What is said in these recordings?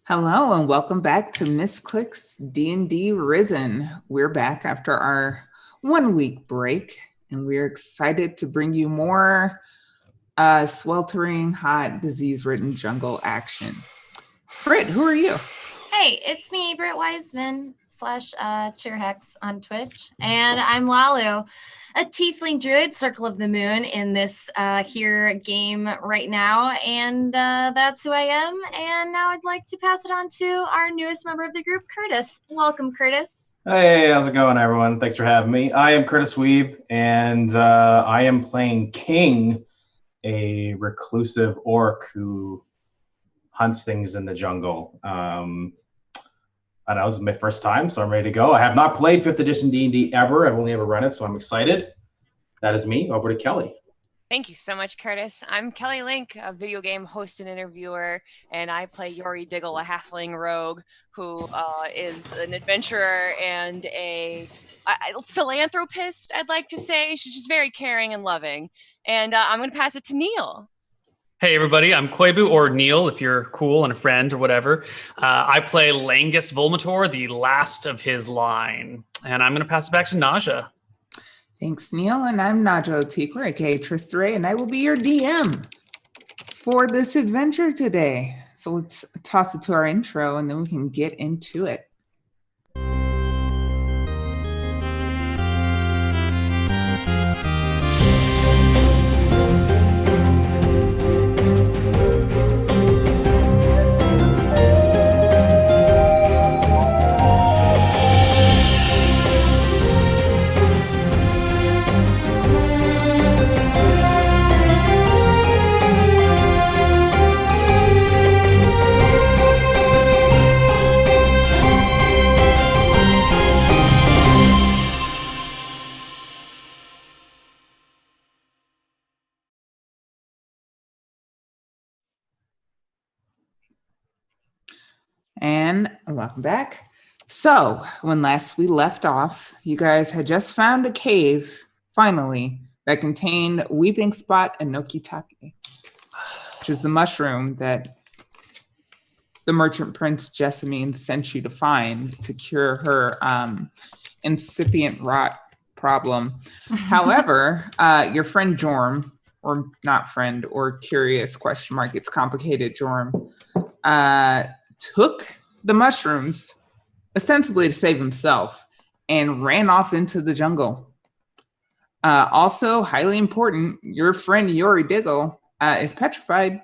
Hello and welcome back to Misscliks D&D Risen. We're back after our 1 week break and we're excited to bring you more sweltering, hot, disease-ridden jungle action. Britt, who are you? Hey, it's me, Britt Wiseman / Cheerhex on Twitch, and I'm Lalu, a tiefling druid, Circle of the Moon, in this here game right now, and that's who I am. And now I'd like to pass it on to our newest member of the group, Curtis. Welcome, Curtis. Hey, how's it going, everyone? Thanks for having me. I am Curtis Weeb, and I am playing King, a reclusive orc who hunts things in the jungle. And that was my first time, so I'm ready to go. I have not played 5th edition D&D ever. I've only ever run it, so I'm excited. That is me. Over to Kelly. Thank you so much, Curtis. I'm Kelly Link, a video game host and interviewer, and I play Yori Diggle, a halfling rogue who is an adventurer and a philanthropist, I'd like to say. She's just very caring and loving. And I'm going to pass it to Neil. Hey everybody, I'm Quabu, or Neil if you're cool and a friend or whatever. I play Langus Volmator, the last of his line. And I'm going to pass it back to Naja. Thanks, Neil. And I'm Naja Otikra, aka Tristray, and I will be your DM for this adventure today. So let's toss it to our intro and then we can get into it. And welcome back. So when last we left off, you guys had just found a cave, finally, that contained Weeping Spot and Nokitake, which is the mushroom that the merchant prince Jessamine sent you to find to cure her incipient rot problem. However, your friend Jorm, or not friend, or curious question mark, it's complicated Jorm, took the mushrooms ostensibly to save himself and ran off into the jungle. Also, highly important, your friend Yori Diggle is petrified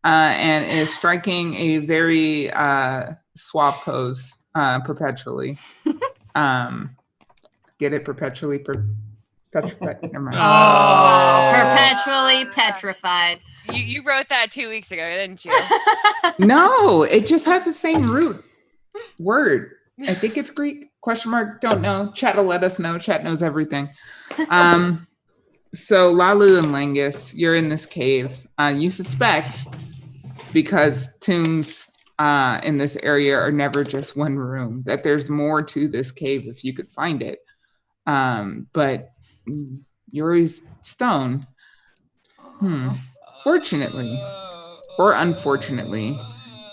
and is striking a very suave pose perpetually. Get it? Perpetually petrified. Never mind. Oh, perpetually petrified. You wrote that 2 weeks ago, didn't you? No, it just has the same root word. I think it's Greek, question mark, don't know. Chat will let us know. Chat knows everything. So Lalu and Langus, you're in this cave. You suspect, because tombs in this area are never just one room, that there's more to this cave if you could find it. But Yuri's stone, fortunately or unfortunately,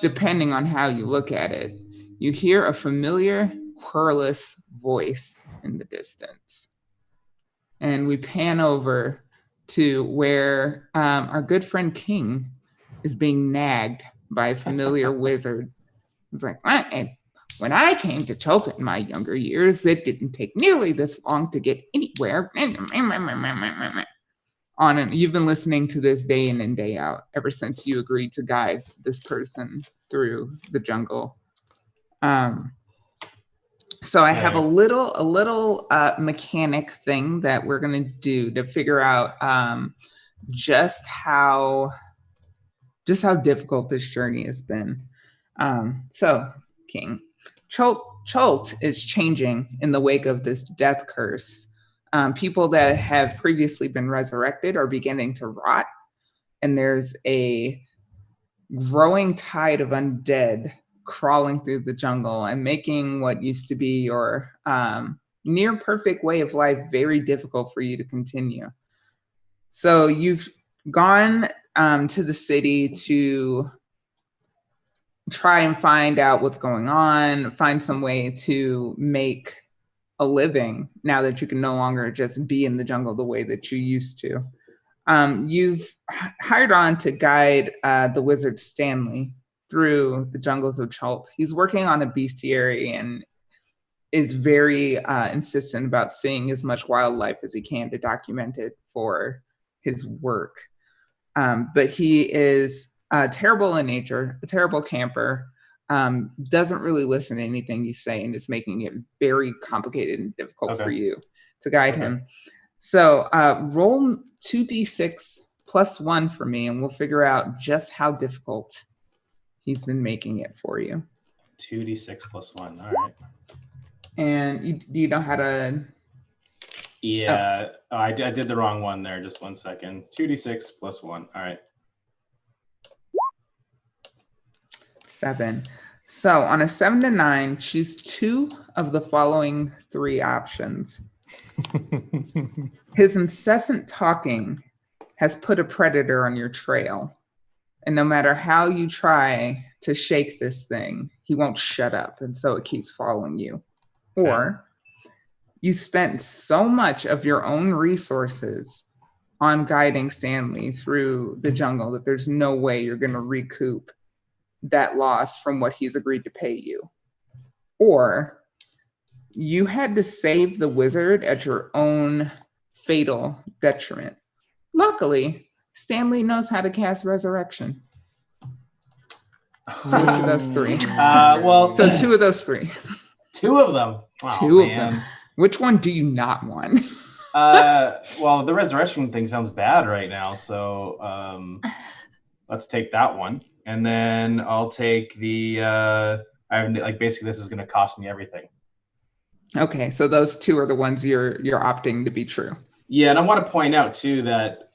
depending on how you look at it, you hear a familiar, querulous voice in the distance. And we pan over to where our good friend King is being nagged by a familiar wizard. It's like, when I came to Chulta in my younger years, it didn't take nearly this long to get anywhere. On and you've been listening to this day in and day out ever since you agreed to guide this person through the jungle. So I have a little mechanic thing that we're gonna do to figure out just how difficult this journey has been. So King, Chult is changing in the wake of this death curse. People that have previously been resurrected are beginning to rot, and there's a growing tide of undead crawling through the jungle and making what used to be your near perfect way of life very difficult for you to continue. So you've gone to the city to try and find out what's going on, find some way to make a living now that you can no longer just be in the jungle the way that you used to. You've hired on to guide the wizard Stanley through the jungles of Chult. He's working on a bestiary and is very insistent about seeing as much wildlife as he can to document it for his work. But he is terrible in nature, a terrible camper, doesn't really listen to anything you say, and is making it very complicated and difficult for you to guide him. So roll 2d6 plus 1 for me, and we'll figure out just how difficult he's been making it for you. 2d6 plus 1. All right. And you know how to... Yeah, I did the wrong one there. Just 1 second. 2d6 plus 1. All right. 7. So on a 7 to 9, choose 2 of the following 3 options. His incessant talking has put a predator on your trail. And no matter how you try to shake this thing, he won't shut up. And so it keeps following you. Or you spent so much of your own resources on guiding Stanley through the jungle that there's no way you're going to recoup that loss from what he's agreed to pay you. Or you had to save the wizard at your own fatal detriment. Luckily, Stanley knows how to cast resurrection. So which of those 3? So 2 of those 3. 2 of them. Oh, 2 of them. Which one do you not want? Well, the resurrection thing sounds bad right now, so let's take that one. And then I'll take the basically this is going to cost me everything. Okay, so those 2 are the ones you're opting to be true. Yeah, and I want to point out too that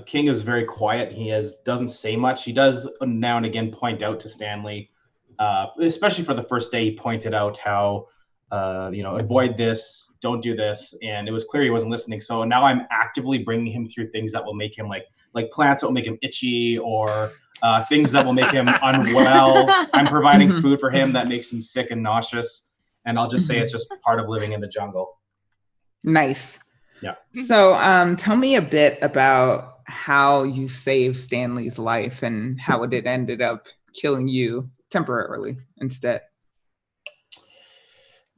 King is very quiet. He doesn't say much. He does now and again point out to Stanley, especially for the first day. He pointed out how avoid this, don't do this, and it was clear he wasn't listening. So now I'm actively bringing him through things that will make him like plants that will make him itchy, or things that will make him unwell. I'm providing food for him that makes him sick and nauseous. And I'll just say it's just part of living in the jungle. Nice. Yeah. So tell me a bit about how you saved Stanley's life and how it ended up killing you temporarily instead.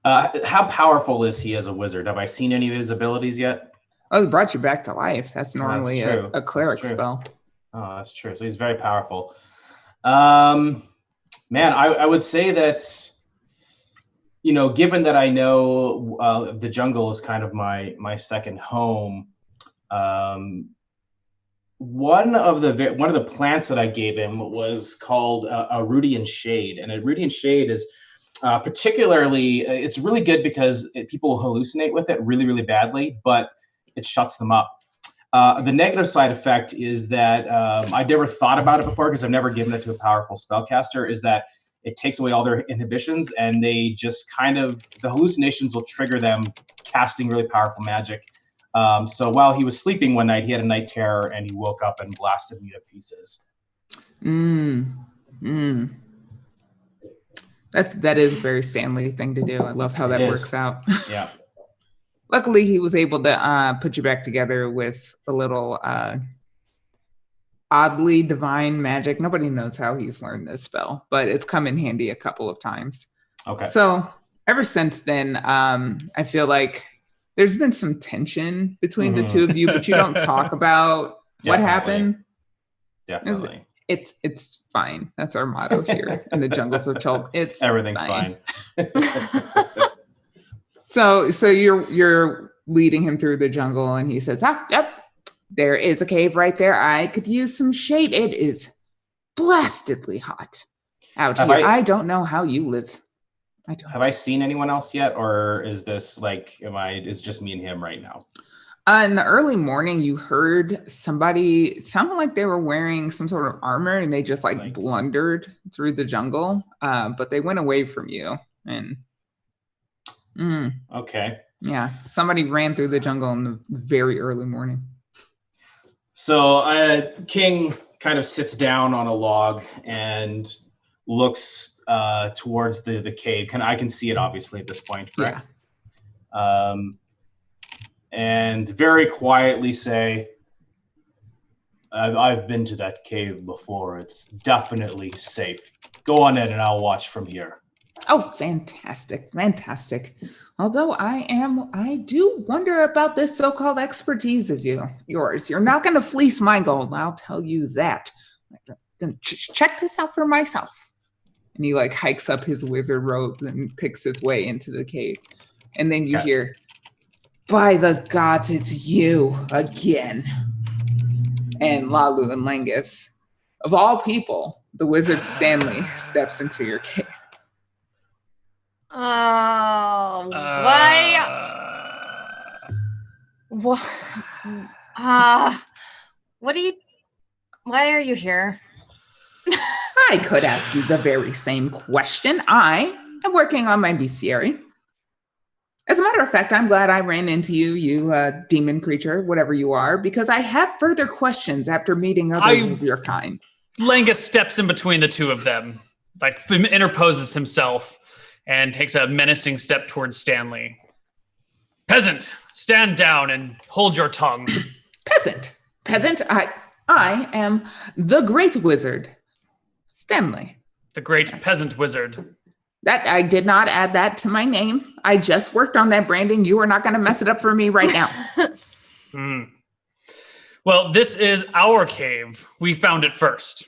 How powerful is he as a wizard? Have I seen any of his abilities yet? Oh, he brought you back to life. That's normally a cleric spell. Oh, that's true. So he's very powerful. Man, I would say that, given that I know the jungle is kind of my second home, one of the plants that I gave him was called a Rudian Shade, and a Rudian Shade is particularly it's really good because people hallucinate with it really, really badly, but it shuts them up. The negative side effect is that I never thought about it before because I've never given it to a powerful spellcaster, is that it takes away all their inhibitions, and they just the hallucinations will trigger them casting really powerful magic. So while he was sleeping one night, he had a night terror and he woke up and blasted me to pieces. That is a very Stanley thing to do. I love how that works out. Yeah. Luckily, he was able to put you back together with a little oddly divine magic. Nobody knows how he's learned this spell, but it's come in handy a couple of times. Okay. So ever since then, I feel like there's been some tension between the 2 of you, but you don't talk about what happened. Definitely. It's fine. That's our motto here in the jungles of Chult. Everything's fine. So you're leading him through the jungle, and he says, yep, there is a cave right there. I could use some shade. It is blastedly hot out here. I don't know how you live. Have I seen anyone else yet, or is this is just me and him right now? In the early morning, you heard somebody sounded like they were wearing some sort of armor, and they just blundered through the jungle. But they went away from you, and okay, yeah, somebody ran through the jungle in the very early morning. So King kind of sits down on a log and looks towards the cave. I can see it obviously at this point, correct? Yeah. And very quietly say, I've been to that cave before. It's definitely safe. Go on in and I'll watch from here. Oh, fantastic, fantastic. Although I do wonder about this so-called expertise of yours. You're not going to fleece my gold, I'll tell you that. Check this out for myself. And he like hikes up his wizard robe and picks his way into the cave. And then you hear, by the gods, it's you again. And Lalu and Langus, of all people, the wizard Stanley steps into your cave. Oh, why? What? Why are you here? I could ask you the very same question. I am working on my bestiary. As a matter of fact, I'm glad I ran into you, you demon creature, whatever you are, because I have further questions after meeting others of your kind. Langus steps in between the two of them, like interposes himself and takes a menacing step towards Stanley. Peasant, stand down and hold your tongue. Peasant, I am the great wizard, Stanley. The great peasant wizard. That I did not add that to my name. I just worked on that branding. You are not going to mess it up for me right now. Well, this is our cave. We found it first.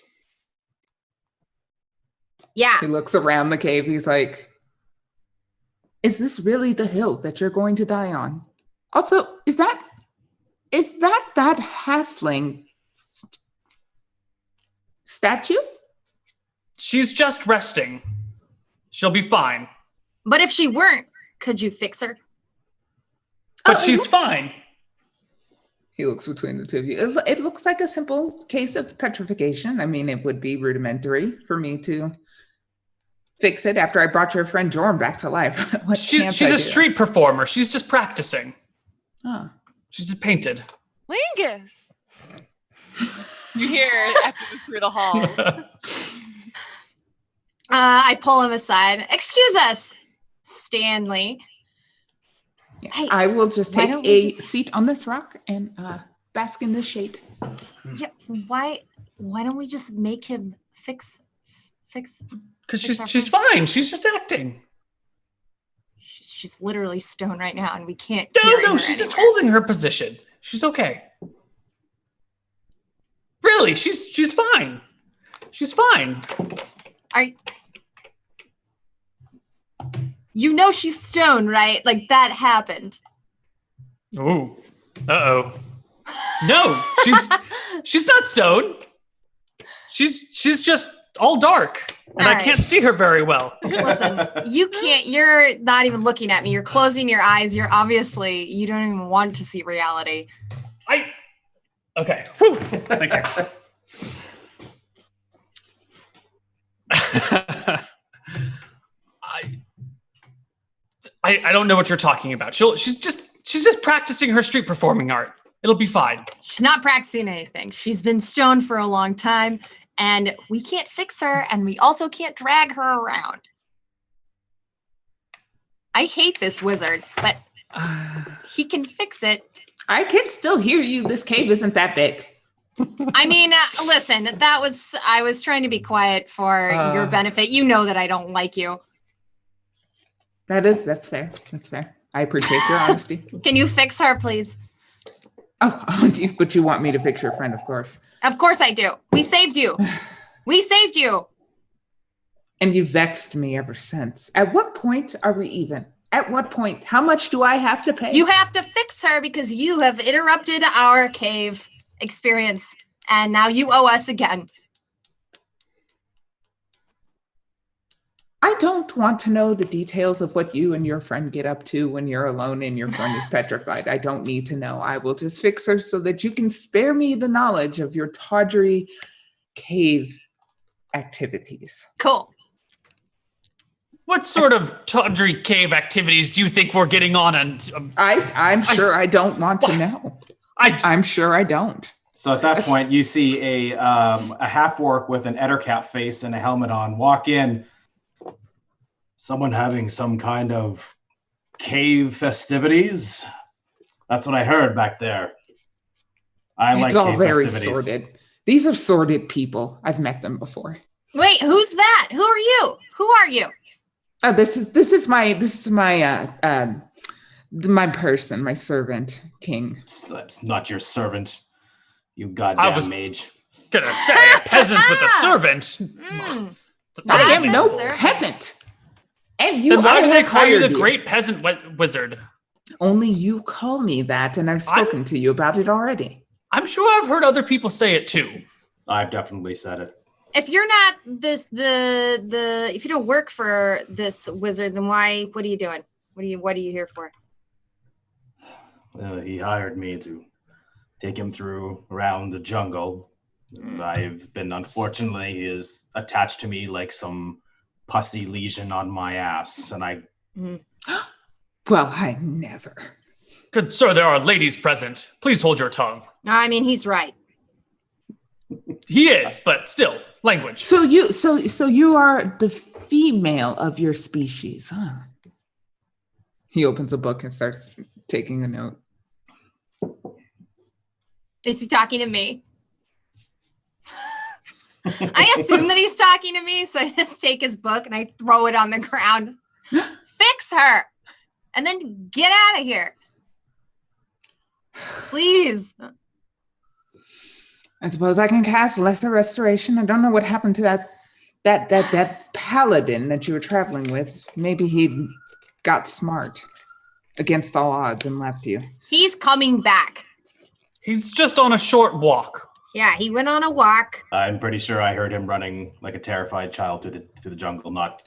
Yeah. He looks around the cave. He's like, is this really the hill that you're going to die on? Also, is that halfling statue? She's just resting. She'll be fine. But if she weren't, could you fix her? But she's fine. He looks between the two of you. It looks like a simple case of petrification. I mean, it would be rudimentary for me to fix it after I brought your friend Jorm back to life. She's a street performer. She's just practicing. Oh. She's just painted. Lingus! You hear it echoing through the hall. I pull him aside. Excuse us, Stanley. Yeah, Hey, I will just take a seat on this rock and bask in this shade. Yeah, why don't we just make him fix? Because she's fine. She's just acting. She's literally stoned right now, and we can't. No, she's just holding her position. She's okay. Really, she's fine. She's fine. You know she's stoned, right? Like that happened. Ooh. Uh-oh. No, she's not stoned. She's just all dark. And I can't see her very well. Listen, you're not even looking at me. You're closing your eyes. You don't even want to see reality. Okay. Whew. Thank you. I don't know what you're talking about. She's just practicing her street performing art. It'll be fine. She's not practicing anything. She's been stoned for a long time, and we can't fix her, and we also can't drag her around. I hate this wizard, but he can fix it. I can still hear you. This cave isn't that big. I mean, listen, I was trying to be quiet for your benefit. You know that I don't like you. That's fair. That's fair. I appreciate your honesty. Can you fix her, please? Oh, but you want me to fix your friend, of course. Of course I do. We saved you. We saved you. And you vexed me ever since. At what point are we even? At what point? How much do I have to pay? You have to fix her because you have interrupted our cave experience, and now you owe us again. I don't want to know the details of what you and your friend get up to when you're alone and your friend is petrified. I don't need to know. I will just fix her so that you can spare me the knowledge of your tawdry cave activities. Cool. What sort of tawdry cave activities do you think we're getting on? I'm sure I don't want to know. I'm sure I don't. So at that point, you see a half orc with an ettercap face and a helmet on walk in. Someone having some kind of cave festivities. That's what I heard back there. I like It's all cave very festivities. sordid. These are sordid people. I've met them before. Wait, who's that? Who are you? Who are you? Oh, this is my person, my servant, King. That's not your servant, you goddamn mage. Gonna say a peasant with a servant. Mm, I Not am the no servant. peasant. And you, Then why I do they have call you the hired great peasant wizard? Only you call me that, and I've spoken to you about it already. I'm sure I've heard other people say it too. I've definitely said it. If you're not if you don't work for this wizard, then what are you doing? What are you here for? He hired me to take him around the jungle. Unfortunately, he is attached to me like some pussy lesion on my ass, and I... Well, I never. Good sir, there are ladies present. Please hold your tongue. I mean, he's right. He is, but still, language. So you are the female of your species, huh? He opens a book and starts taking a note. Is he talking to me? I assume that he's talking to me, so I just take his book and I throw it on the ground. Fix her! And then get out of here. Please. I suppose I can cast Lesser Restoration. I don't know what happened to that paladin that you were traveling with. Maybe he got smart against all odds and left you. He's coming back. He's just on a short walk. Yeah, he went on a walk. I'm pretty sure I heard him running like a terrified child through the jungle, not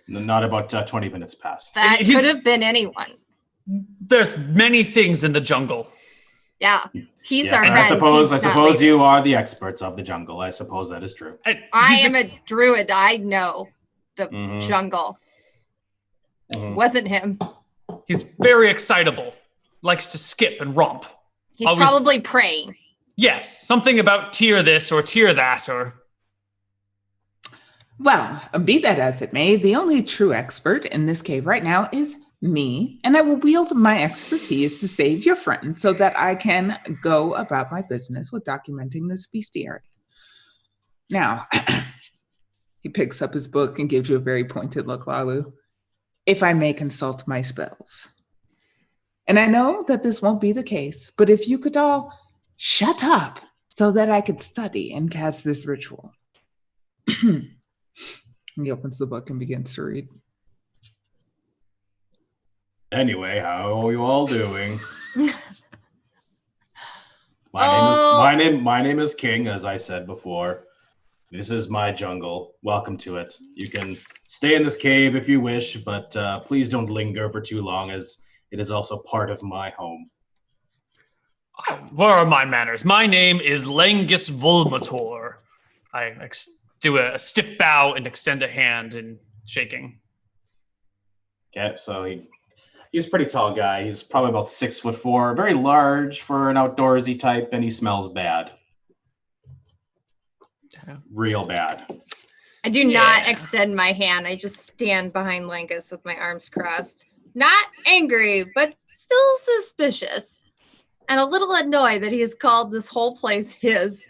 about 20 minutes past. That could have been anyone. There's many things in the jungle. Yeah, he's Yes, our and friend. I suppose you are the experts of the jungle. I suppose that is true. I am a druid. I know the Mhm. jungle. Mhm. Wasn't him. He's very excitable. Likes to skip and romp. He's Always- probably praying. Yes, something about tier this or tier that or... Well, be that as it may, the only true expert in this cave right now is me, and I will wield my expertise to save your friend so that I can go about my business with documenting this bestiary. Now, he picks up his book and gives you a very pointed look, Lalu. If I may consult my spells. And I know that this won't be the case, but if you could all shut up so that I could study and cast this ritual. He opens the book and begins to read. Anyway, how are you all doing? My name is King, as I said before. This is my jungle. Welcome to it. You can stay in this cave if you wish, but please don't linger for too long, as it is also part of my home. Where are my manners? My name is Langus Volmator. I do a stiff bow and extend a hand and shaking. Okay, so he's a pretty tall guy. He's probably about 6'4", very large for an outdoorsy type, and he smells bad. Yeah. Real bad. I do not extend my hand. I just stand behind Langus with my arms crossed. Not angry, but still suspicious. And a little annoyed that he has called this whole place his.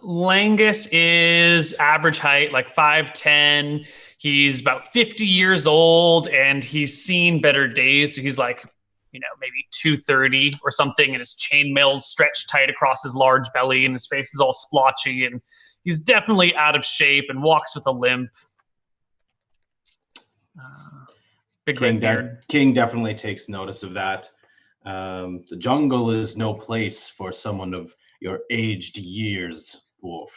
Langus is average height, like 5'10". He's about 50 years old, and he's seen better days. So he's like, maybe 230 or something, and his chainmail's stretched tight across his large belly, and his face is all splotchy, and he's definitely out of shape and walks with a limp. Big red beard. King definitely takes notice of that. The jungle is no place for someone of your aged years, dwarf.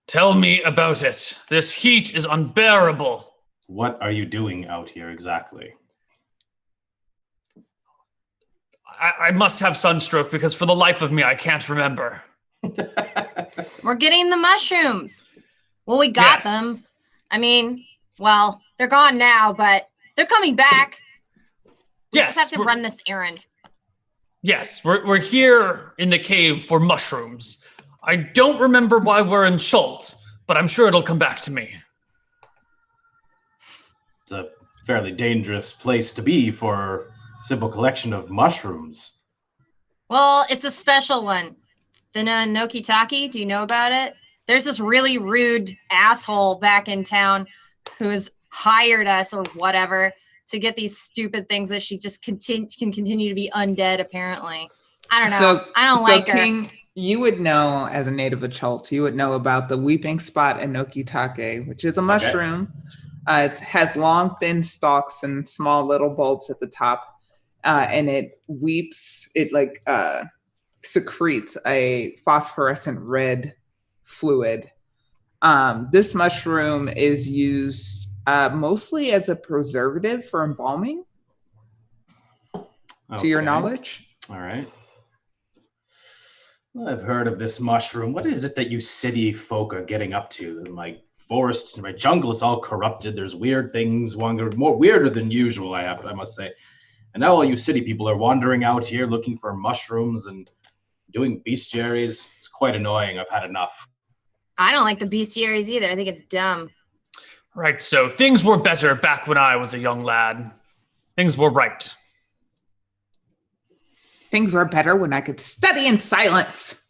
Tell me about it. This heat is unbearable. What are you doing out here exactly? I must have sunstroke because for the life of me, I can't remember. We're getting the mushrooms. Well, we got them. I mean, well, they're gone now, but they're coming back. We just have to run this errand. Yes, we're here in the cave for mushrooms. I don't remember why we're in Schult, but I'm sure it'll come back to me. It's a fairly dangerous place to be for a simple collection of mushrooms. Well, it's a special one. The Nokitaki, do you know about it? There's this really rude asshole back in town who has hired us or whatever to get these stupid things that she just can continue to be undead, apparently. I don't know. I don't like King, her. you would know, as a native of Chult, you would know about the weeping spot Enokitake, which is a mushroom. It has long, thin stalks and small little bulbs at the top. And it weeps, secretes a phosphorescent red fluid. This mushroom is used mostly as a preservative for embalming, to your knowledge. All right. Well, I've heard of this mushroom. What is it that you city folk are getting up to? My forests, my jungle is all corrupted. There's weird things, more weirder than usual, I must say. And now all you city people are wandering out here looking for mushrooms and doing bestiaries. It's quite annoying. I've had enough. I don't like the bestiaries either. I think it's dumb. Right, so things were better back when I was a young lad. Things were right. Things were better when I could study in silence.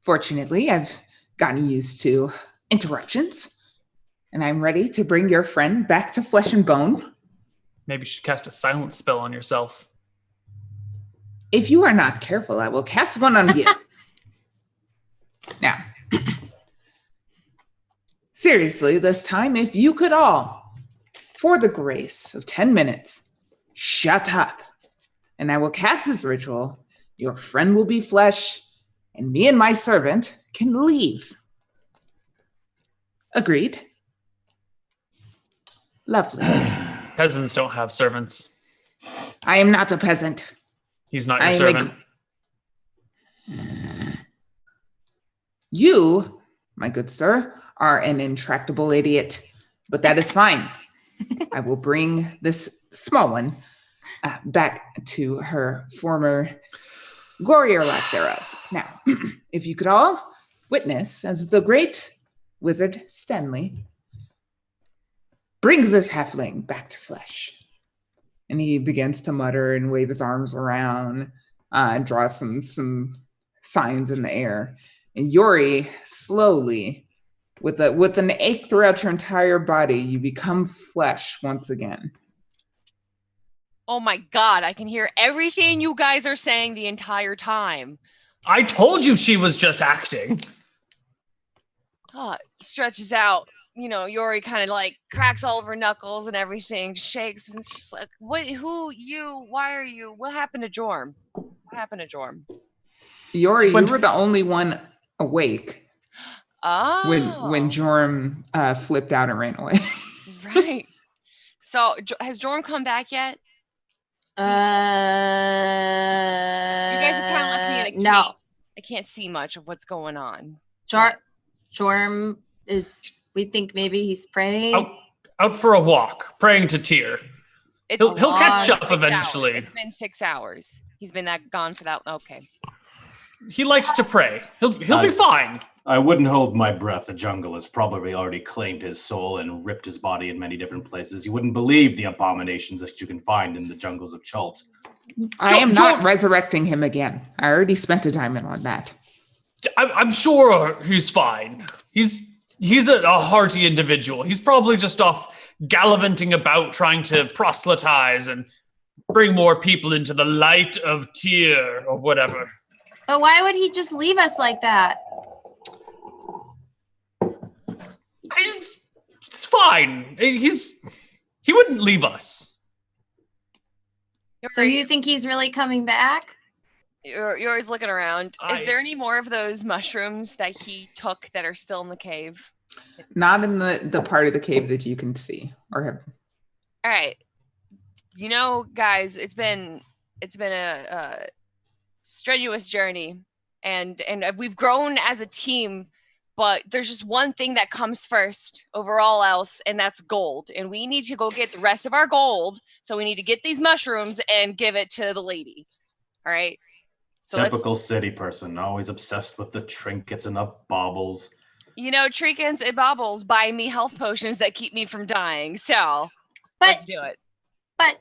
Fortunately, I've gotten used to interruptions, and I'm ready to bring your friend back to flesh and bone. Maybe you should cast a silence spell on yourself. If you are not careful, I will cast one on you. Now, seriously, this time, if you could all, for the grace of 10 minutes, shut up. And I will cast this ritual. Your friend will be flesh, and me and my servant can leave. Agreed? Lovely. Peasants don't have servants. I am not a peasant. He's not your servant. You, my good sir, are an intractable idiot, but that is fine. I will bring this small one back to her former glory or lack thereof. Now, if you could all witness as the great wizard Stanley brings this halfling back to flesh. And he begins to mutter and wave his arms around and draw some signs in the air. And Yori, slowly, with an ache throughout your entire body, you become flesh once again. Oh my God, I can hear everything you guys are saying the entire time. I told you she was just acting. Stretches out. You know, Yori kind of like cracks all of her knuckles and everything, shakes, and she's like, "What? Who? You? Why are you? What happened to Jorm? What happened to Jorm?" Yori, you were the only one awake. Oh. When Jorm flipped out and ran away. Right. So has Jorm come back yet? You guys have kind of left me in a cave. No. I can't see much of what's going on. Jorm is, we think maybe he's praying. Out for a walk, praying to Tyr. He'll catch up eventually. It's been 6 hours. He's been gone for that. Okay. He likes to pray. He'll be fine. I wouldn't hold my breath. The jungle has probably already claimed his soul and ripped his body in many different places. You wouldn't believe the abominations that you can find in the jungles of Chult. I am not resurrecting him again. I already spent a diamond on that. I'm sure he's fine. He's a hearty individual. He's probably just off gallivanting about trying to proselytize and bring more people into the light of Tyr or whatever. But why would he just leave us like that? It's fine. He wouldn't leave us. So you think he's really coming back? You're always looking around. Is there any more of those mushrooms that he took that are still in the cave? Not in the part of the cave that you can see or have. All right. You know, guys, it's been a strenuous journey, and we've grown as a team. But there's just one thing that comes first over all else, and that's gold. And we need to go get the rest of our gold. So we need to get these mushrooms and give it to the lady. All right. So Typical let's, city person, always obsessed with the trinkets and the baubles. trinkets and baubles buy me health potions that keep me from dying. So let's But do it. but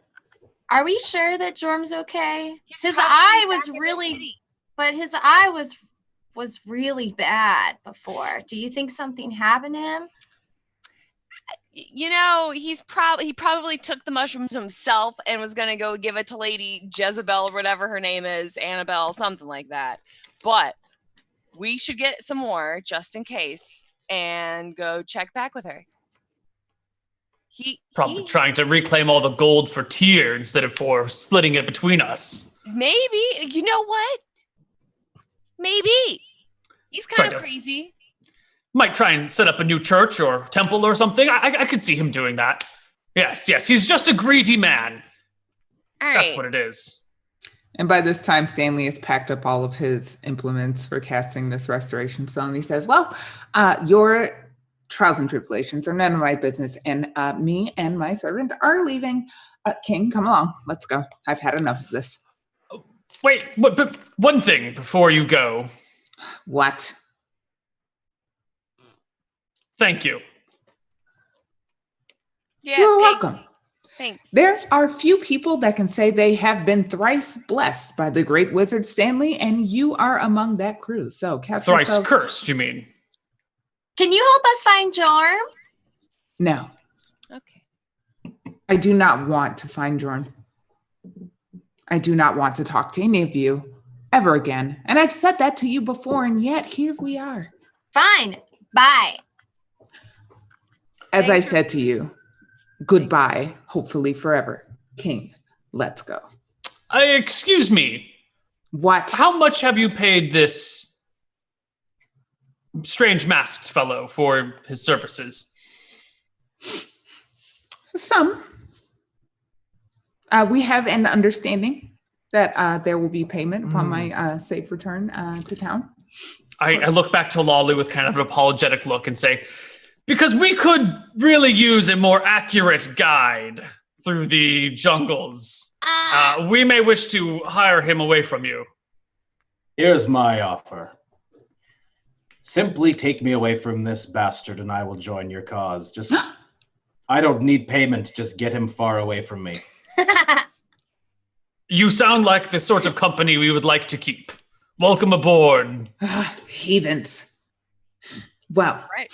are we sure that Jorm's okay? He's His probably eye back was in the really, city. but his eye was really bad before. Do you think something happened to him? He probably took the mushrooms himself and was gonna go give it to Lady Jezebel, whatever her name is, Annabelle, something like that. But we should get some more just in case and go check back with her. Probably He trying to reclaim all the gold for Tyr instead of for splitting it between us. maybe, you know what? Maybe he's kind Tried of to- crazy. Might try and set up a new church or temple or something. I could see him doing that. Yes, he's just a greedy man. All That's right. what it is. And by this time, Stanley has packed up all of his implements for casting this restoration spell. And he says, well, your trials and tribulations are none of my business. And me and my servant are leaving. King, come along. Let's go. I've had enough of this. Wait, but one thing before you go. What? Thank you. Yeah, You're thanks. welcome. Thanks. There are few people that can say they have been thrice blessed by the great wizard Stanley, and you are among that crew. So count Thrice yourself. cursed, you mean? Can you help us find Jorm? No, Okay. I do not want to find Jorn. I do not want to talk to any of you ever again. And I've said that to you before, and yet here we are. Fine. Bye. As I Thanks for- said to you, goodbye, hopefully forever. King, let's go. Excuse me. What? How much have you paid this strange masked fellow for his services? Some. We have an understanding that there will be payment upon my safe return to town. I look back to Lolly with kind of an apologetic look and say, because we could really use a more accurate guide through the jungles. We may wish to hire him away from you. Here's my offer. Simply take me away from this bastard and I will join your cause. Just, I don't need payment. Just get him far away from me. You sound like the sort of company we would like to keep. Welcome aboard. Heathens. Well, Right.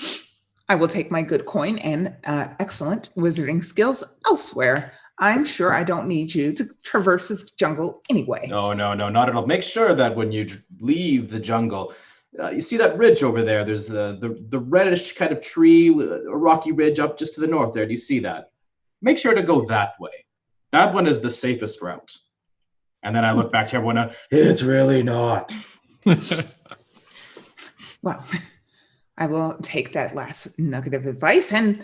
I will take my good coin and excellent wizarding skills elsewhere. I'm sure I don't need you to traverse this jungle anyway. No, not at all. Make sure that when you leave the jungle, you see that ridge over there. There's the reddish kind of tree, a rocky ridge up just to the north there. Do you see that? Make sure to go that way. That one is the safest route. And then I look back to everyone, it's really not. Well, I will take that last nugget of advice and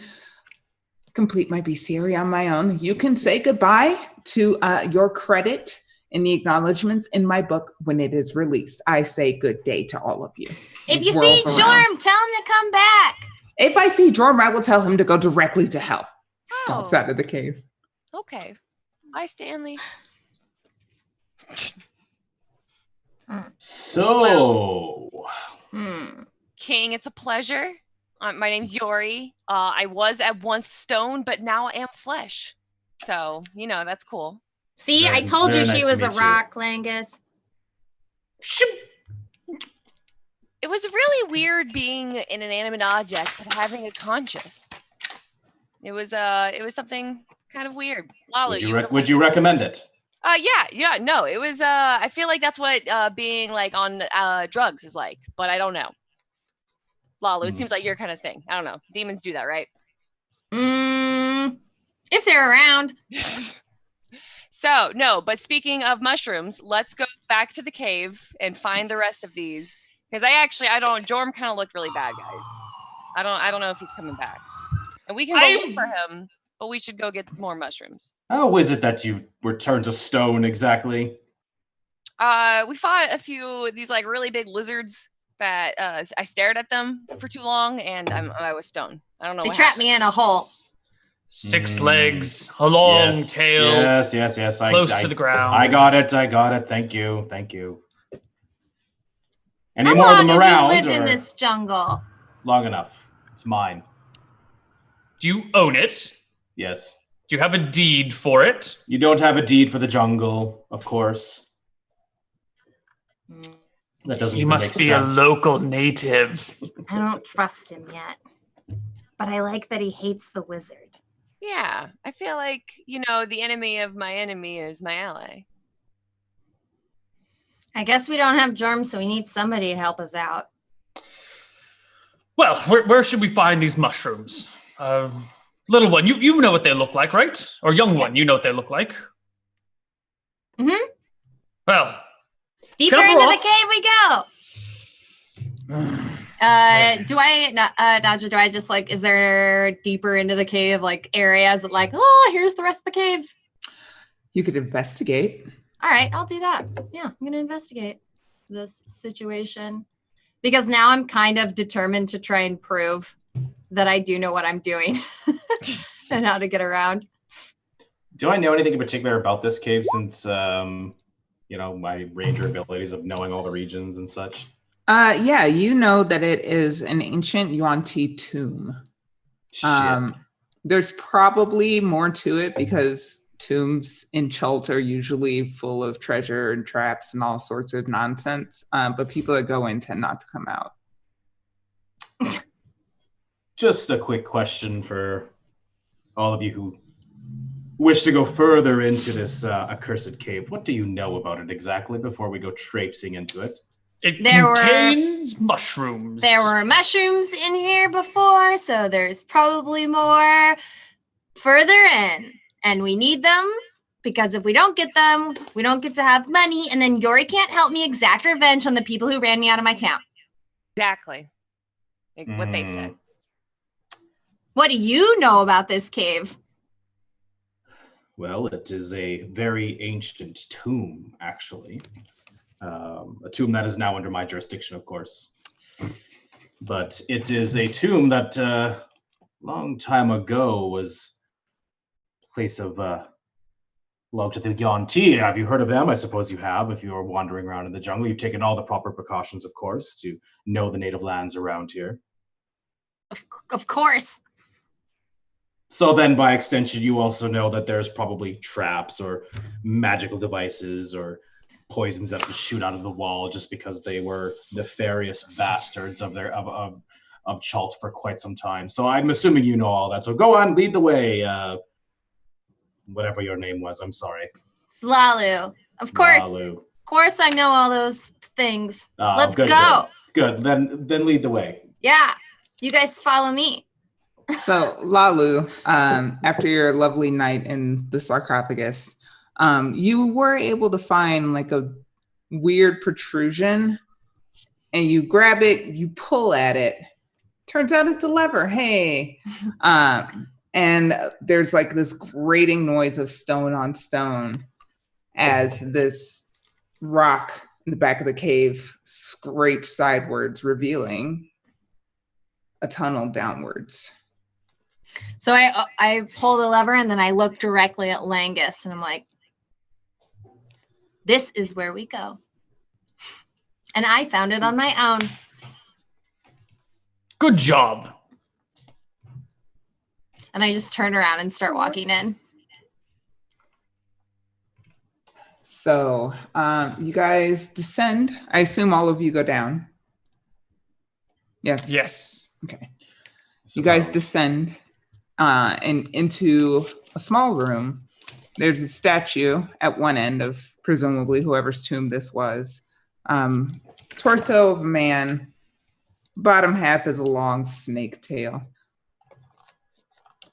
complete my bestiary on my own. You can say goodbye to your credit in the acknowledgments in my book when it is released. I say good day to all of you. If you Whirls see around. Jorm, tell him to come back. If I see Jorm, I will tell him to go directly to hell. Stomps Oh. out of the cave. Okay. Bye, Stanley. So, King, it's a pleasure. My name's Yori. I was at once stone, but now I am flesh. So, that's cool. See, I told you very she nice was to a meet you. rock, Langus. It was really weird being an inanimate object but having a conscience. It was something kind of weird. Lalo, would you recommend it? Yeah, no, it was I feel like that's what being like on drugs is like, but I don't know. Lalo, it seems like your kind of thing. I don't know. Demons do that, right? If they're around. So, no, but speaking of mushrooms, let's go back to the cave and find the rest of these. Because Jorm kind of looked really bad, guys. I don't know if he's coming back. And we can go look for him, but we should go get more mushrooms. How is it that you were turned to stone exactly? We fought a few of these like really big lizards that I stared at them for too long and I was stoned. I don't know. They what trapped me in a hole. 6 legs, a long tail, Yes. close to the ground. I got it. Thank you. Any How more of long them have around? you lived in or- this jungle? Long enough. It's mine. Do you own it? Yes. Do you have a deed for it? You don't have a deed for the jungle, of course. That doesn't He even must make be sense. a local native. I don't trust him yet. But I like that he hates the wizard. Yeah, I feel like, the enemy of my enemy is my ally. I guess we don't have germs, so we need somebody to help us out. Well, where should we find these mushrooms? Little one, you know what they look like, right? Or young one, you know what they look like. Mm-hmm. Well, Deeper Cover into off. the cave we go. Nadja, do I just is there deeper into the cave, areas here's the rest of the cave? You could investigate. All right, I'll do that. Yeah, I'm going to investigate this situation because now I'm kind of determined to try and prove that I do know what I'm doing and how to get around. Do I know anything in particular about this cave since, my ranger abilities of knowing all the regions and such? Yeah, you know that it is an ancient Yuan-Ti tomb. Shit. There's probably more to it because tombs in Chult are usually full of treasure and traps and all sorts of nonsense. But people that go in tend not to come out. Just a quick question for all of you who wish to go further into this accursed cave. What do you know about it exactly before we go traipsing into it? it There contains mushrooms. There were mushrooms in here before, so there's probably more further in. And we need them because if we don't get them, we don't get to have money. And then Yori can't help me exact revenge on the people who ran me out of my town. Exactly. What they said. Mm-hmm. What do you know about this cave? Well, it is a very ancient tomb, actually. A tomb that is now under my jurisdiction, of course. But it is a tomb that long time ago was a place of belonged to the Yuan-Ti. Have you heard of them? I suppose you have. If you are wandering around in the jungle, you've taken all the proper precautions, of course, to know the native lands around here. Of course. So then, by extension, you also know that there's probably traps or magical devices or poisons that would shoot out of the wall just because they were nefarious bastards of Chult for quite some time. So I'm assuming you know all that. So go on, lead the way. Whatever your name was, I'm sorry. Lalu. Of course. Lalu. Of course I know all those things. Oh, Let's good, go. Good. Then lead the way. Yeah. You guys follow me. So, Lalu, after your lovely night in the sarcophagus, you were able to find a weird protrusion, and you grab it, you pull at it. Turns out it's a lever. Hey. And there's this grating noise of stone on stone as this rock in the back of the cave scrapes sidewards, revealing a tunnel downwards. So I pull the lever and then I look directly at Langus and I'm like, this is where we go. And I found it on my own. Good job. And I just turn around and start walking in. So you guys descend. I assume all of you go down. Yes. Yes. Okay. You guys descend and into a small room. There's a statue at one end of presumably whoever's tomb this was. Torso of a man. Bottom half is a long snake tail.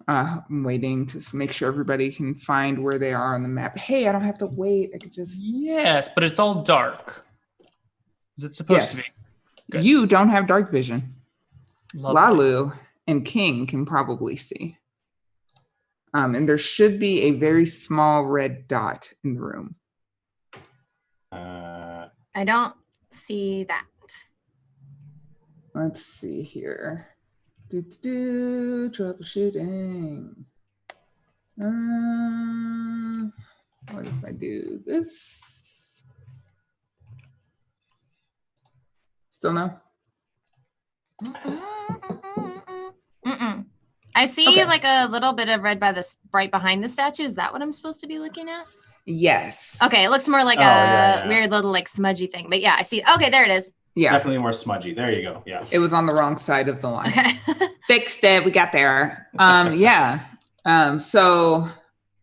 I'm waiting to make sure everybody can find where they are on the map. Hey, I don't have to wait. I could just... Yes, but it's all dark. Is it supposed to be? Good. You don't have dark vision. Lovely. Lalu and King can probably see. And there should be a very small red dot in the room. I don't see that. Let's see here. Troubleshooting. What if I do this? Still no? I see Okay. like a little bit of red right behind the statue. Is that what I'm supposed to be looking at? Yes. Okay, it looks more like yeah. weird little like smudgy thing. But yeah, I see. Okay, there it is. Yeah. Definitely more smudgy. There you go. Yeah. It was on the wrong side of the line. Okay. Fixed it. We got there. Yeah. So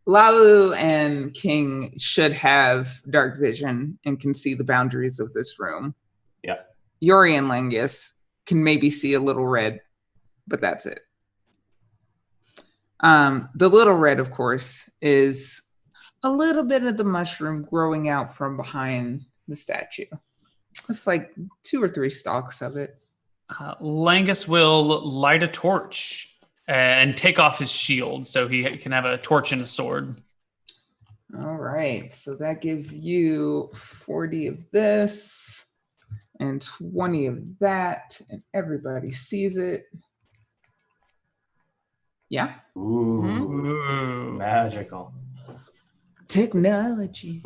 Lalu and King should have dark vision and can see the boundaries of this room. Yeah. Yori and Langus can maybe see a little red, but that's it. The little red, of course, is a little bit of the mushroom growing out from behind the statue. It's like 2 or 3 stalks of it. Langus will light a torch and take off his shield so he can have a torch and a sword. All right, so that gives you 40 of this and 20 of that, and everybody sees it. Yeah. Ooh. Magical. Technology.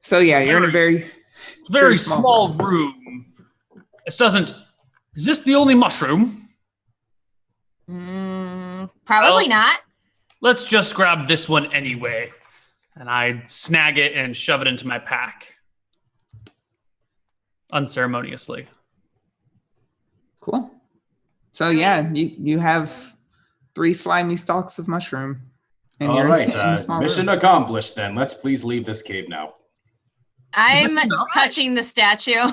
So yeah, you're in a very small room. Is this the only mushroom? Probably not. Let's just grab this one anyway. And I snag it and shove it into my pack. Unceremoniously. Cool. So yeah, you have 3 slimy stalks of mushroom. And All you're right. in a small Mission room. accomplished then. Let's please leave this cave now. I'm not- touching the statue.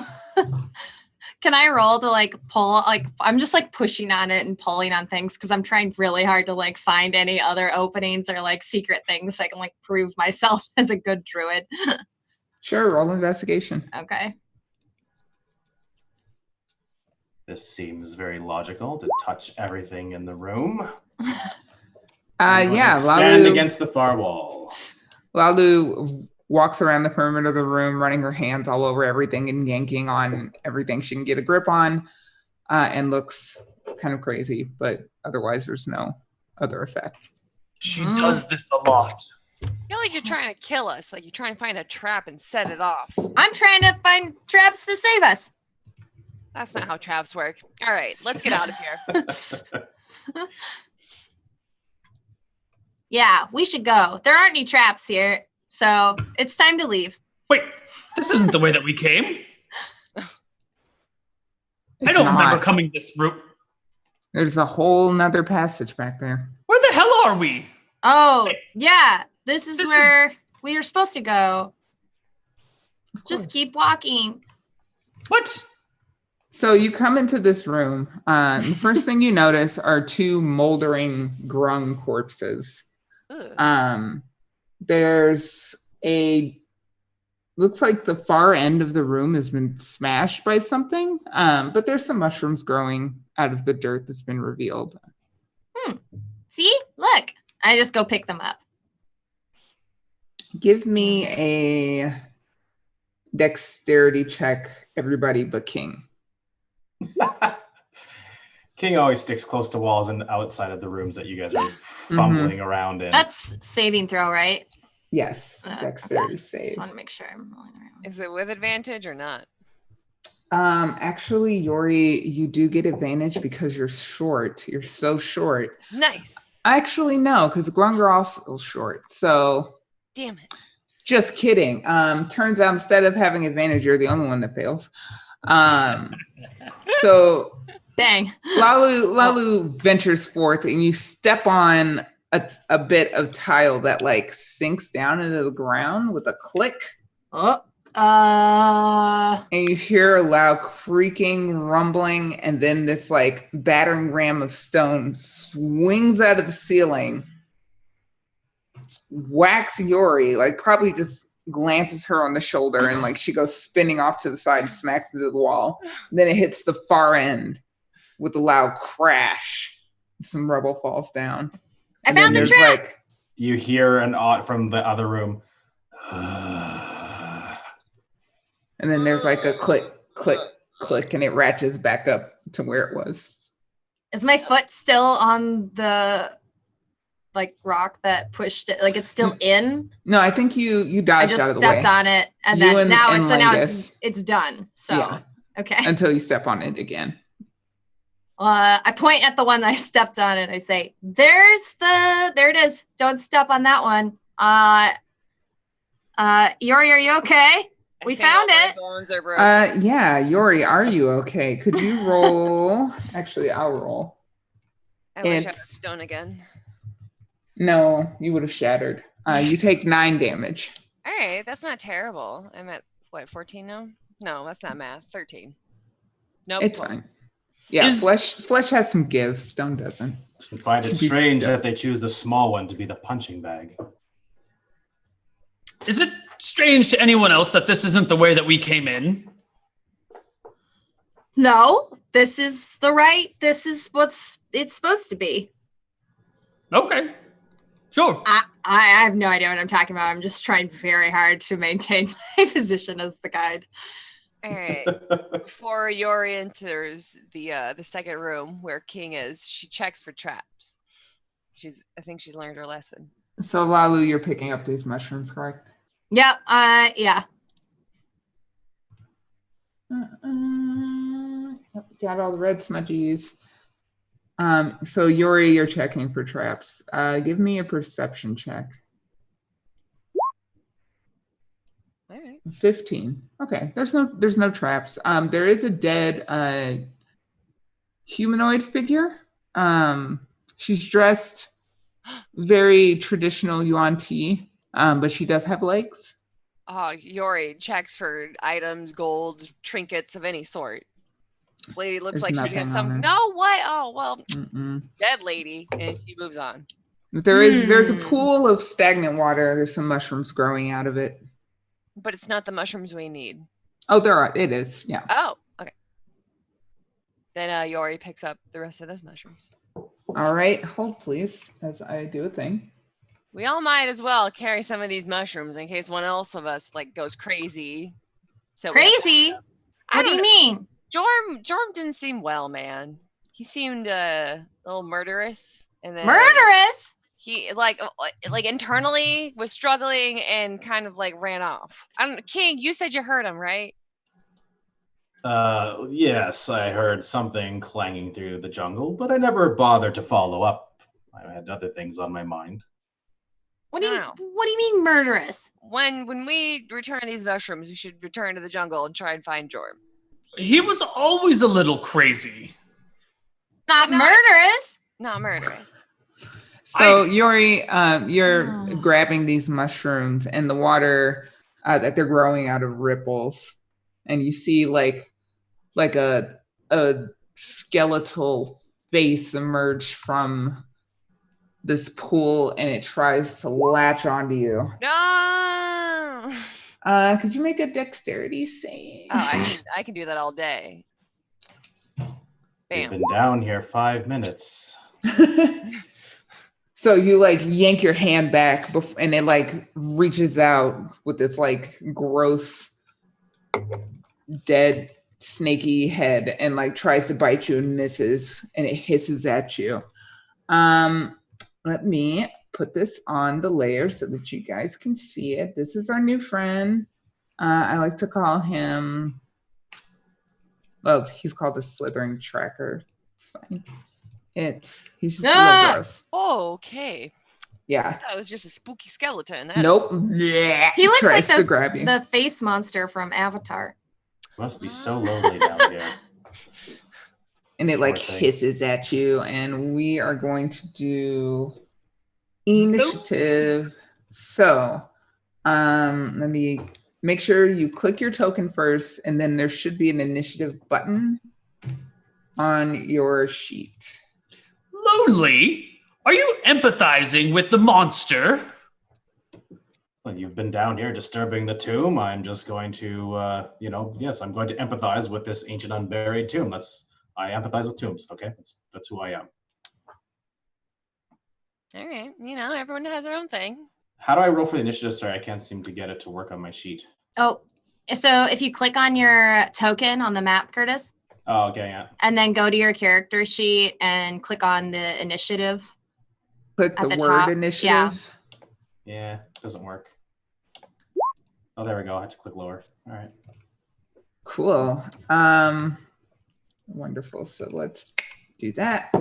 Can I roll to like pull? Like I'm just like pushing on it and pulling on things because I'm trying really hard to like find any other openings or like secret things so I can like prove myself as a good druid. Sure, roll investigation. Okay. This seems very logical to touch everything in the room. Yeah, Stand against the far wall. Lalu walks around the perimeter of the room, running her hands all over everything and yanking on everything she can get a grip on, and looks kind of crazy, but otherwise there's no other effect. She does this a lot. I feel like you're trying to kill us, like you're trying to find a trap and set it off. I'm trying to find traps to save us. That's not how traps work. All right, let's get out of here. Yeah, we should go. There aren't any traps here, so it's time to leave. Wait, this isn't the way that we came. I It's don't not. remember coming this route. There's a whole nother passage back there. Where the hell are we? Oh, yeah. This is This where we were supposed to go. Of Just course. keep walking. What? So you come into this room. The first thing you notice are 2 moldering grung corpses. Ugh. There's looks like the far end of the room has been smashed by something, but there's some mushrooms growing out of the dirt that's been revealed. See? Look. I just go pick them up. Give me a dexterity check, everybody but King. King always sticks close to walls and outside of the rooms that you guys are fumbling around in. That's saving throw, right? Yes, Okay. dexterity save. Just want to make sure I'm rolling around. Is it with advantage or not? Actually, Yori, you do get advantage because you're short. You're so short. Nice. Actually, no, because Grung are also short. So Damn it. just kidding. Turns out instead of having advantage, you're the only one that fails. So Dang. Lalu ventures forth and you step on a bit of tile that like sinks down into the ground with a click. Oh. And you hear a loud creaking, rumbling, and then this like battering ram of stone swings out of the ceiling, whacks Yori, like probably just glances her on the shoulder, and like she goes spinning off to the side and smacks into the wall. And then it hits the far end with a loud crash. Some rubble falls down. I And found then the there's, trap. like, You hear an odd from the other room. and then there's like a click, click, click, and it ratchets back up to where it was. Is my foot still on the like rock that pushed it? Like it's still in? No, I think you I dodged just out of the way. stepped on it, and You then and now Langus. it's done. So Yeah. Okay. until you step on it again. I point at the one that I stepped on and I say, there it is. Don't step on that one. Yori, are you okay? We I think found all my it. bones are broken. Yeah, Yori, are you okay? Could you roll? Actually, I'll roll. I wish I was It's stone again. no, you would have shattered. You take 9 damage. All right, that's not terrible. I'm at what, 14 now? No, that's not math. 13. Nope. It's 12. fine. Yeah, Is- flesh has some give. Stone doesn't. I find it To be- strange yes. that they choose the small one to be the punching bag. Is it strange to anyone else that this isn't the way that we came in? No, this is what's it's supposed to be. Okay. Sure. I have no idea what I'm talking about. I'm just trying very hard to maintain my position as the guide. All right. Before Yori enters the second room where King is, she checks for traps. I think she's learned her lesson. So Lalu, you're picking up these mushrooms, correct? Yep. Yeah. Got all the red smudgies. So Yori, you're checking for traps. Give me a perception check. All right. 15. Okay, there's no traps. There is a dead humanoid figure. She's dressed very traditional Yuan Ti, but she does have legs. Yori checks for items, gold, trinkets of any sort. This lady looks There's like she's got nothing on some. her. No, what? Oh, well, Mm-mm. dead lady. And she moves on. There's a pool of stagnant water. There's some mushrooms growing out of it. But it's not the mushrooms we need. Oh, there are. It is. Yeah. Oh, okay. Then Yori picks up the rest of those mushrooms. All right. Hold, please, as I do a thing. We all might as well carry some of these mushrooms in case one else of us goes crazy. So Crazy? I What do don't you mean? Jorm didn't seem well, man. He seemed a little murderous, and then Murderous? he like internally was struggling and kind of ran off. I don't. King, you said you heard him, right? Yes, I heard something clanging through the jungle, but I never bothered to follow up. I had other things on my mind. What do you No. What do you mean murderous? When we return these mushrooms, we should return to the jungle and try and find Jorm. He was always a little crazy. Not No. murderous. Not murderous. So Yori, you're grabbing these mushrooms, and the water that they're growing out of ripples, and you see like a skeletal face emerge from this pool, and it tries to latch onto you. No. Could you make a dexterity save? Oh, I can do that all day. We've Bam. been down here 5 minutes. So you yank your hand back and it reaches out with this gross dead snaky head and tries to bite you and misses, and it hisses at you. Let me put this on the layer so that you guys can see it. This is our new friend. I like to call him, well, he's called the Slithering Tracker. It's fine. He's just a little gross. Okay. Yeah. That was just a spooky skeleton. Nope. Yeah. He looks tries like to grab you. the face monster from Avatar. Must be so lonely down here. And it Poor thing. hisses at you, and we are going to do initiative. So let me make sure you click your token first, and then there should be an initiative button on your sheet. Lonely? Are you empathizing with the monster? Well, you've been down here disturbing the tomb. I'm just going to, yes, I'm going to empathize with this ancient unburied tomb. I empathize with tombs. Okay, that's who I am. All right. Everyone has their own thing. How do I roll for the initiative? Sorry, I can't seem to get it to work on my sheet. Oh, so if you click on your token on the map, Curtis, Oh, okay, yeah. and then go to your character sheet and click on the initiative. Click At the the word top, initiative. Yeah, doesn't work. Oh, there we go. I have to click lower. All right. Cool. Wonderful. So let's do that.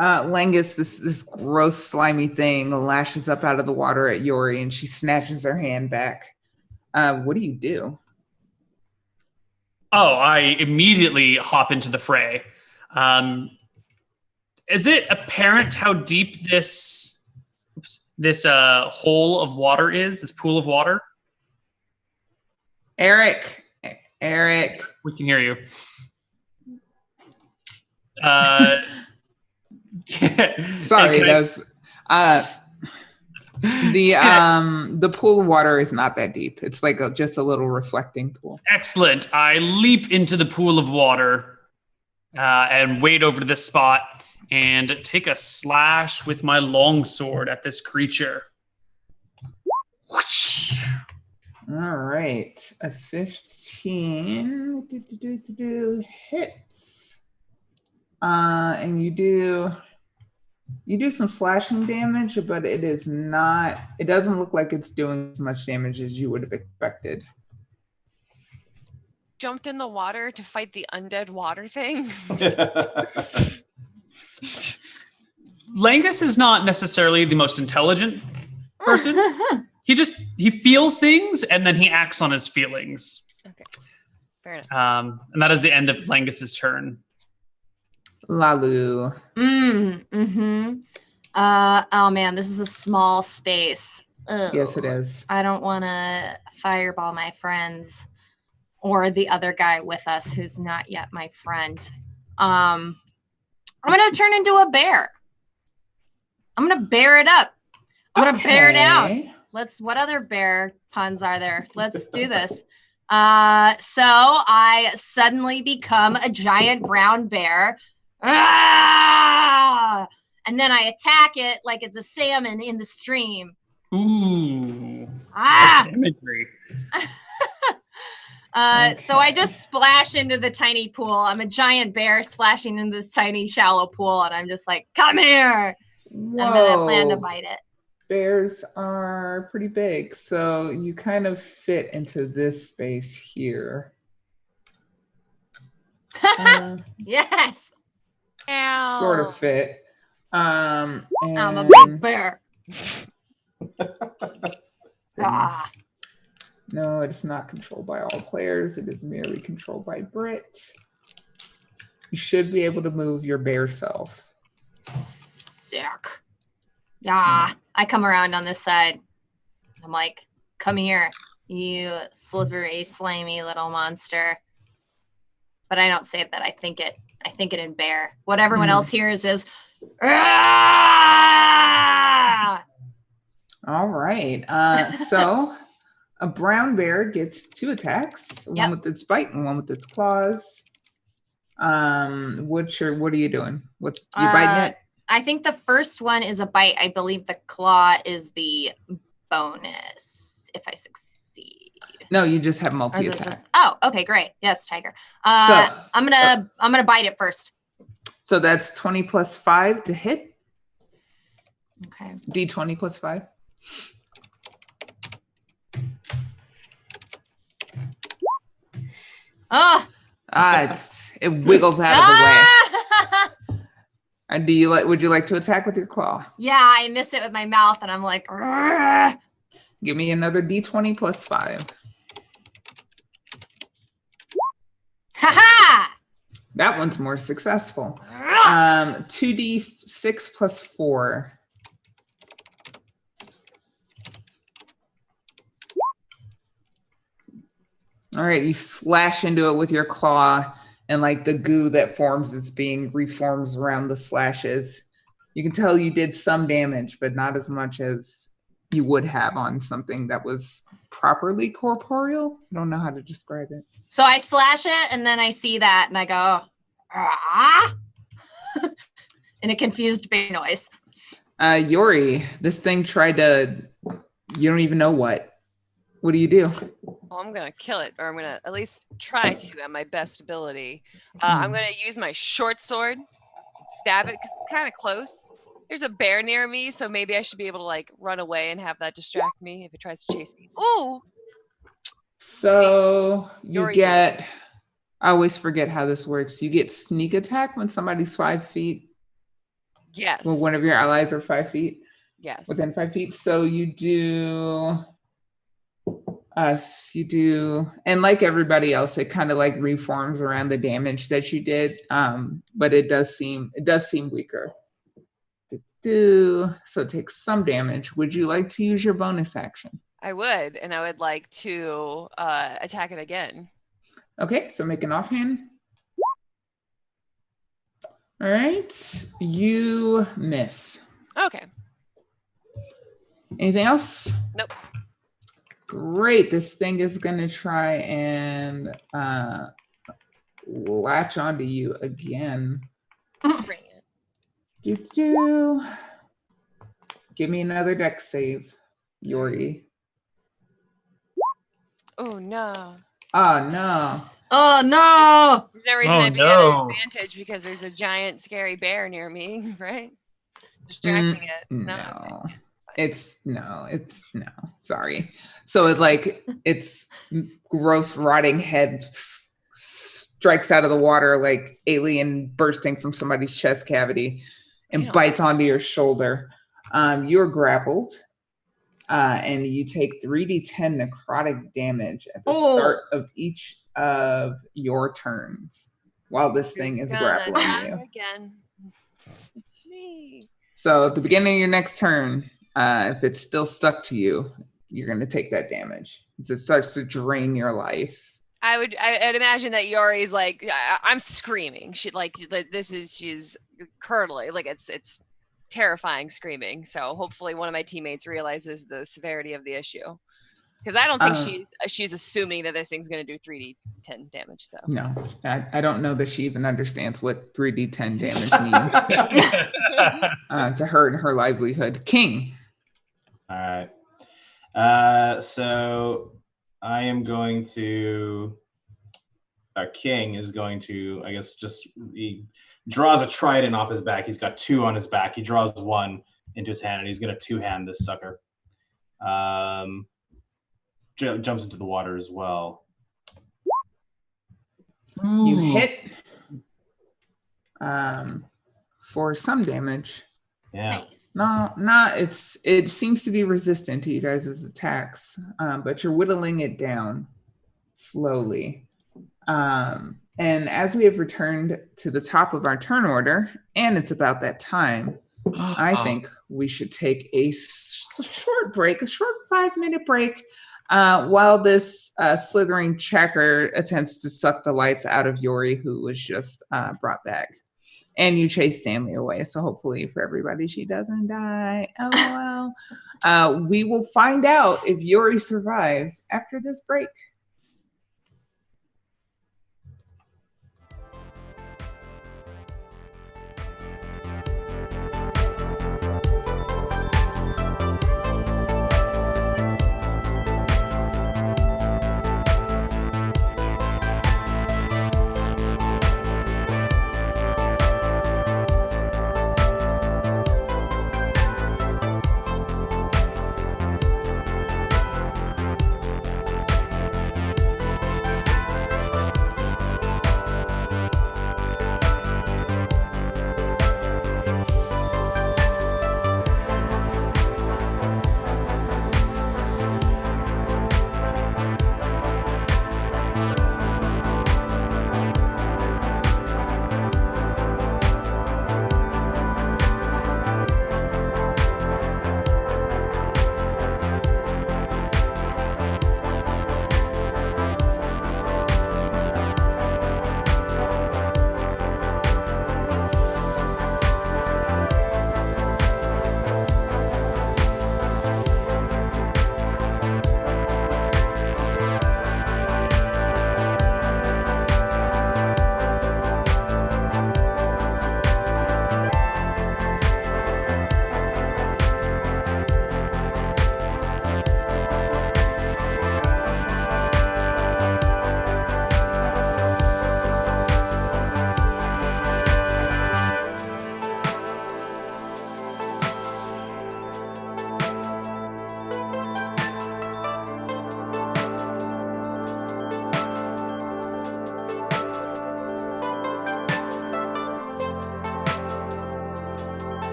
Langus, this gross slimy thing lashes up out of the water at Yori, and she snatches her hand back. What do you do? Oh, I immediately hop into the fray. Is it apparent how deep this hole of water is? This pool of water? Eric, We can hear you. sorry, Hey, that's the pool of water is not that deep. It's like just a little reflecting pool. Excellent. I leap into the pool of water and wade over to this spot and take a slash with my longsword at this creature. Whoosh. All right, a 15 hits, and you do some slashing damage, but it is not. It doesn't look like it's doing as much damage as you would have expected. Jumped in the water to fight the undead water thing. Langus is not necessarily the most intelligent person. He feels things and then he acts on his feelings. Okay, fair enough. And that is the end of Langus's turn. Lalu. Oh man, this is a small space. Ugh. Yes, it is. I don't want to fireball my friends or the other guy with us who's not yet my friend. I'm gonna turn into a bear. I'm gonna bear it up. I'm gonna bear down. What other bear puns are there? Let's do this. So I suddenly become a giant brown bear. Ah! And then I attack it like it's a salmon in the stream. Ooh. Ah! Imagery. So I just splash into the tiny pool. I'm a giant bear splashing into this tiny shallow pool, and I'm just like, come here. Whoa. And then I plan to bite it. Bears are pretty big, so you kind of fit into this space here. Yes. Ow. Sort of fit. And I'm a big bear. Ah. No, it's not controlled by all players. It is merely controlled by Brit. You should be able to move your bear self. Sick. Yeah. I come around on this side. I'm like, come here, you slippery, slimy little monster. But I don't say that. I think it in bear. What everyone else hears is, ah! All right. So a brown bear gets 2 attacks, one with its bite and one with its claws. What are you doing? You biting it? I think the first one is a bite. I believe the claw is the bonus if I succeed. No, you just have multi-attack. Oh, okay, great. Yeah, it's tiger. I'm gonna bite it first. So that's 20 plus 5 to hit. Okay. D20 plus 5. Oh. It wiggles out of the way. And would you like to attack with your claw? Yeah, I miss it with my mouth, and I'm like, argh. Give me another D20 plus 5. Ha-ha! That one's more successful. 2D6 plus 4. All right, you slash into it with your claw, and like the goo that forms is being reforms around the slashes. You can tell you did some damage, but not as much as you would have on something that was properly corporeal. I don't know how to describe it. So I slash it, and then I see that, and I go, ah, in a confused baby noise. Yori, this thing tried to, you don't even know what. What do you do? Well, I'm going to kill it, or I'm going to at least try to at my best ability. I'm going to use my short sword, stab it, because it's kind of close. There's a bear near me, so maybe I should be able to like run away and have that distract me if it tries to chase me. Ooh! So you Yori get, I always forget how this works. You get sneak attack when somebody's 5 feet. Yes. Well, one of your allies are 5 feet, Yes. within 5 feet. So you do, and like everybody else, it kind of like reforms around the damage that you did. But it does seem weaker. So it takes some damage. Would you like to use your bonus action? I would, and I would like to attack it again. Okay, so make an offhand. All right, you miss. Okay. Anything else? Nope. Great. This thing is going to try and latch onto you again. Bring it. Give me another dex save, Yori. Oh no. Oh, no. Oh no! There's no reason Oh, I'd be at no. an advantage because there's a giant scary bear near me, right? Distracting it. No. Okay. It's no. Sorry. So it's gross rotting head strikes out of the water like alien bursting from somebody's chest cavity and Ew. bites onto your shoulder. You're grappled, and you take 3d10 necrotic damage at the start of each of your turns while this thing is grappling you. Again. Me. So at the beginning of your next turn, if it's still stuck to you, you're going to take that damage. It starts to drain your life. I'd imagine that Yori's like, I'm screaming. She's curdling. Like it's terrifying screaming. So hopefully one of my teammates realizes the severity of the issue. Because I don't think she's assuming that this thing's going to do 3d10 damage. So no, I don't know that she even understands what 3d10 damage means to her and her livelihood. King. All right. So I am going to. King is going to, I guess, he draws a trident off his back. He's got 2 on his back. He draws 1 into his hand, and he's going to 2-hand this sucker. Jumps into the water as well. You hit for some damage. Yeah. Nice. It seems to be resistant to you guys' attacks, but you're whittling it down slowly. And as we have returned to the top of our turn order, and it's about that time, I think we should take a short 5-minute break, while this slithering checker attempts to suck the life out of Yori, who was just brought back. And you chase Stanley away, so hopefully for everybody, she doesn't die. LOL. We will find out if Yori survives after this break.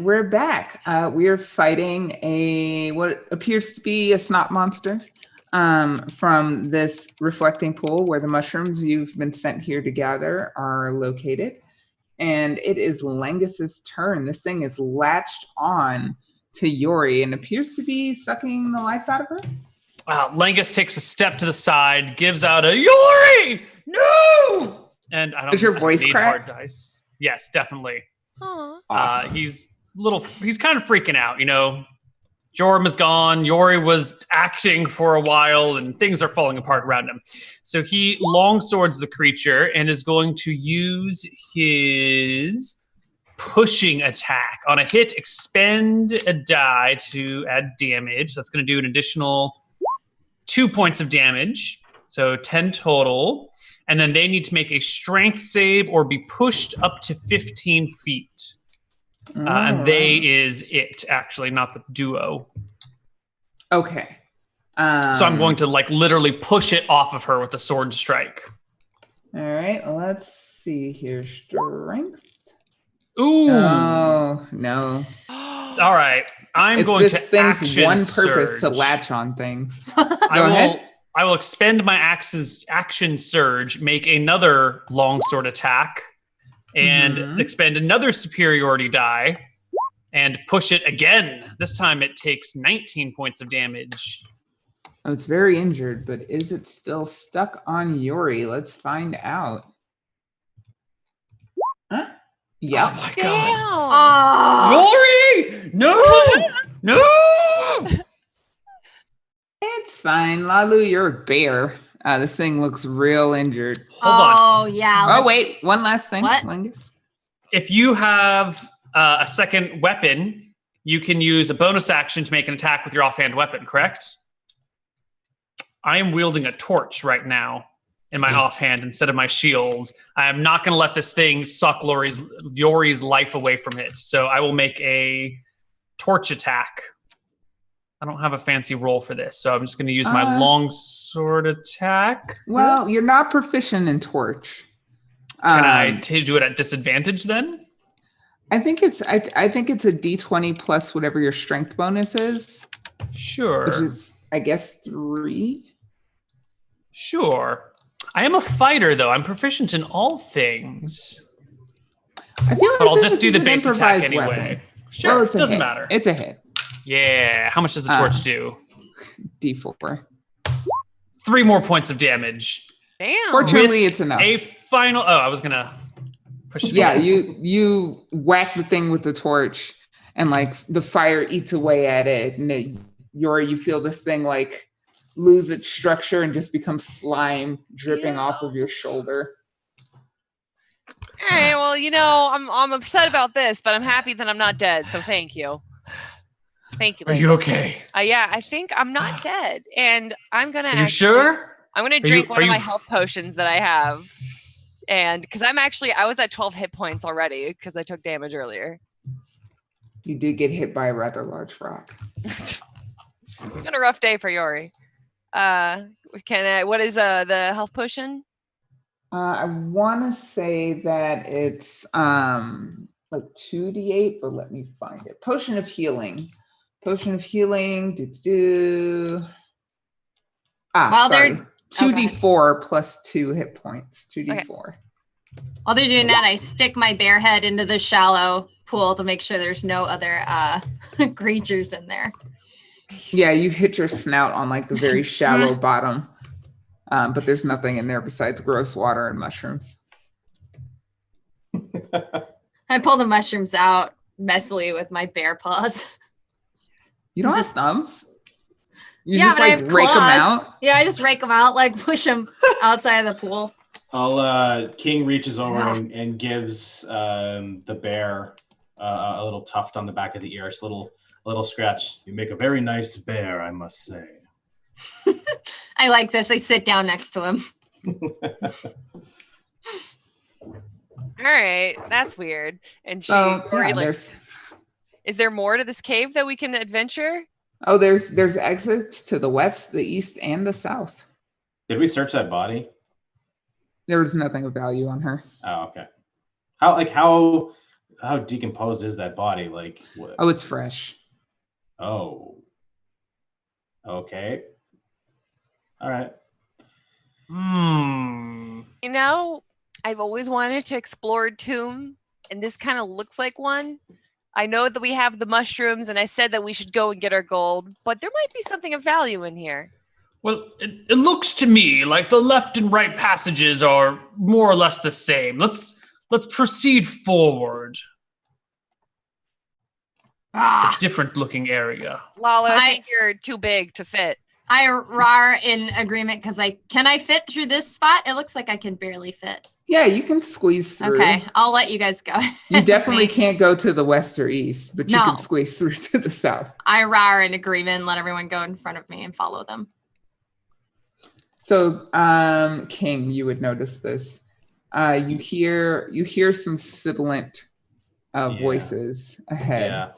we're back. We are fighting what appears to be a snot monster from this reflecting pool where the mushrooms you've been sent here to gather are located. And it is Langus's turn. This thing is latched on to Yori and appears to be sucking the life out of her. Langus takes a step to the side, gives out a Yori! No! And I don't Does your voice need crack? hard dice. Yes, definitely. Aw. Awesome. He's kind of freaking out, you know. Jorm is gone. Yori was acting for a while, and things are falling apart around him. So he longswords the creature and is going to use his pushing attack. On a hit, expend a die to add damage. That's going to do an additional 2 points of damage, so 10 total. And then they need to make a strength save or be pushed up to 15 feet. And they is it, actually, not the duo. Okay. So I'm going to literally push it off of her with a sword strike. All right, let's see here. Strength. Ooh. Oh, no. All right. I'm It's going this to thing's action one purpose surge. to latch on things. I will expend my action surge, make another longsword attack, and expend another superiority die, and push it again. This time it takes 19 points of damage. Oh, it's very injured, but is it still stuck on Yori? Let's find out. Huh? Yep. Oh my Damn. god. Yori! No! No! It's fine. Lalu, you're a bear. This thing looks real injured. Hold on. Oh, yeah. Oh, wait. One last thing. What? Lingus. If you have a second weapon, you can use a bonus action to make an attack with your offhand weapon, correct? I am wielding a torch right now in my offhand instead of my shield. I am not going to let this thing suck Yori's life away from it. So I will make a torch attack. I don't have a fancy roll for this, so I'm just going to use my longsword attack. Well, you're not proficient in torch. Can I do it at disadvantage then? I think it's a D20 plus whatever your strength bonus is, Sure. which is, I guess, 3. Sure. I am a fighter, though. I'm proficient in all things. I feel like But I'll this just do is the an base attack improvised anyway. weapon. Sure, Well, it's a doesn't hit. matter. It's a hit. Yeah. How much does the torch do? D4. 3 more points of damage. Damn. Fortunately, With it's enough. A final. Oh, I was gonna push it. Yeah, away. you whack the thing with the torch, and the fire eats away at it, and you feel this thing lose its structure and just become slime dripping off of your shoulder. All right. Well, I'm upset about this, but I'm happy that I'm not dead. So thank you. Thank you. Are Link. you okay? Yeah, I think I'm not dead, and I'm gonna. Are you sure? I'm gonna drink one of my health potions that I have, and because I was at 12 hit points already because I took damage earlier. You did get hit by a rather large rock. It's been a rough day for Yori. What is the health potion? I want to say that it's 2d8, but let me find it. Potion of healing. Potion of healing. Sorry. 2d4 plus 2 hit points. 2d4. While they're doing that, I stick my bear head into the shallow pool to make sure there's no other creatures in there. Yeah, you hit your snout on the very shallow bottom, but there's nothing in there besides gross water and mushrooms. I pull the mushrooms out messily with my bare paws. You don't Just- have thumbs? You Yeah, just but I have rake them claws. out? Yeah, I just rake them out, push them outside of the pool. King reaches over and gives the bear a little tuft on the back of the ear. It's a little scratch. You make a very nice bear, I must say. I like this. I sit down next to him. All right, that's weird. And she, Yeah, is there more to this cave that we can adventure? there's exits to the west, the east, and the south. Did we search that body? There was nothing of value on her. Oh, okay. How how decomposed is that body? Like what? Oh, it's fresh. Oh. Okay. All right. You know, I've always wanted to explore a tomb, and this kind of looks like one. I know that we have the mushrooms, and I said that we should go and get our gold, but there might be something of value in here. Well, it looks to me like the left and right passages are more or less the same. Let's proceed forward. It's the different looking area. Lala, I think you're too big to fit. I roar in agreement because can I fit through this spot? It looks like I can barely fit. Yeah, you can squeeze through. Okay, I'll let you guys go. You definitely can't go to the west or east, but you No. can squeeze through to the south. I roar in agreement, let everyone go in front of me and follow them. So, King, you would notice this. You hear some sibilant voices ahead. Yeah.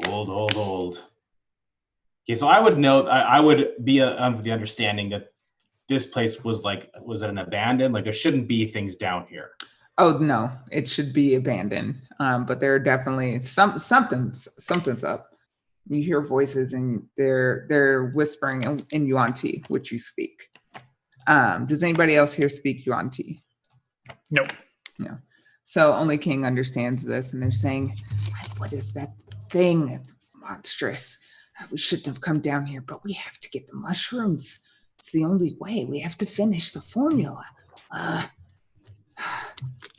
Hold. Okay, so I would note, I would be of the understanding that this place was an abandoned? Like there shouldn't be things down here. Oh no, it should be abandoned. But there are definitely something's up. You hear voices and they're whispering in Yuan-Ti, which you speak. Does anybody else here speak Yuan-Ti? Nope. No. So only King understands this, and they're saying, "What is that thing? It's monstrous. We shouldn't have come down here, but we have to get the mushrooms. It's the only way. We have to finish the formula."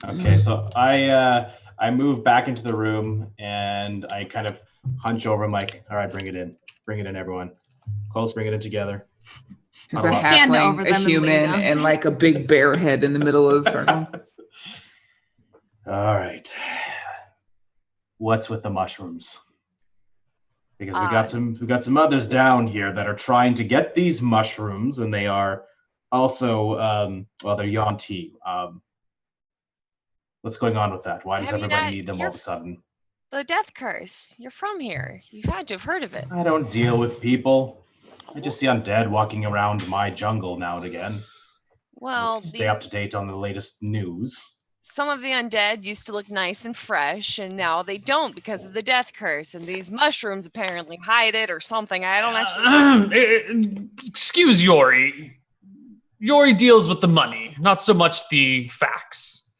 Okay, so I move back into the room and I kind of hunch over. I'm like, all right, bring it in, everyone. Close, bring it in together. There's a Stand over halfling, them a and lead human, them. and like a big bear head in the middle of the circle. All right. What's with the mushrooms? Because we got some others down here that are trying to get these mushrooms, and they are also they're Yuan-Ti. What's going on with that? Why does everybody need them all of a sudden? The death curse. You're from here. You've had to have heard of it. I don't deal with people. I just see undead walking around my jungle now and again. Well, stay up to date on the latest news. Some of the undead used to look nice and fresh, and now they don't because of the death curse. And these mushrooms apparently hide it or something. I don't actually. Excuse Yori. Yori deals with the money, not so much the facts.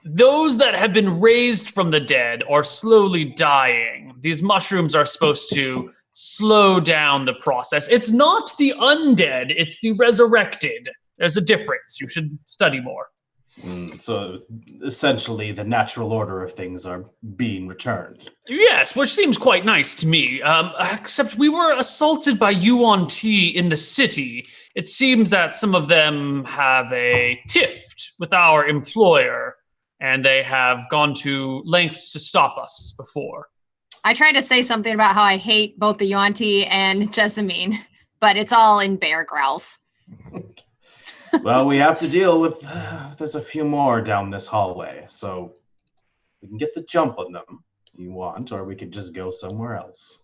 Those that have been raised from the dead are slowly dying. These mushrooms are supposed to slow down the process. It's not the undead, it's the resurrected. There's a difference. You should study more. So essentially the natural order of things are being returned. Yes, which seems quite nice to me. Except we were assaulted by Yuan-Ti in the city. It seems that some of them have a tiff with our employer, and they have gone to lengths to stop us before. I tried to say something about how I hate both the Yuan-Ti and Jessamine, but it's all in bear growls. Well, we have to deal with, there's a few more down this hallway, so we can get the jump on them if you want, or we could just go somewhere else.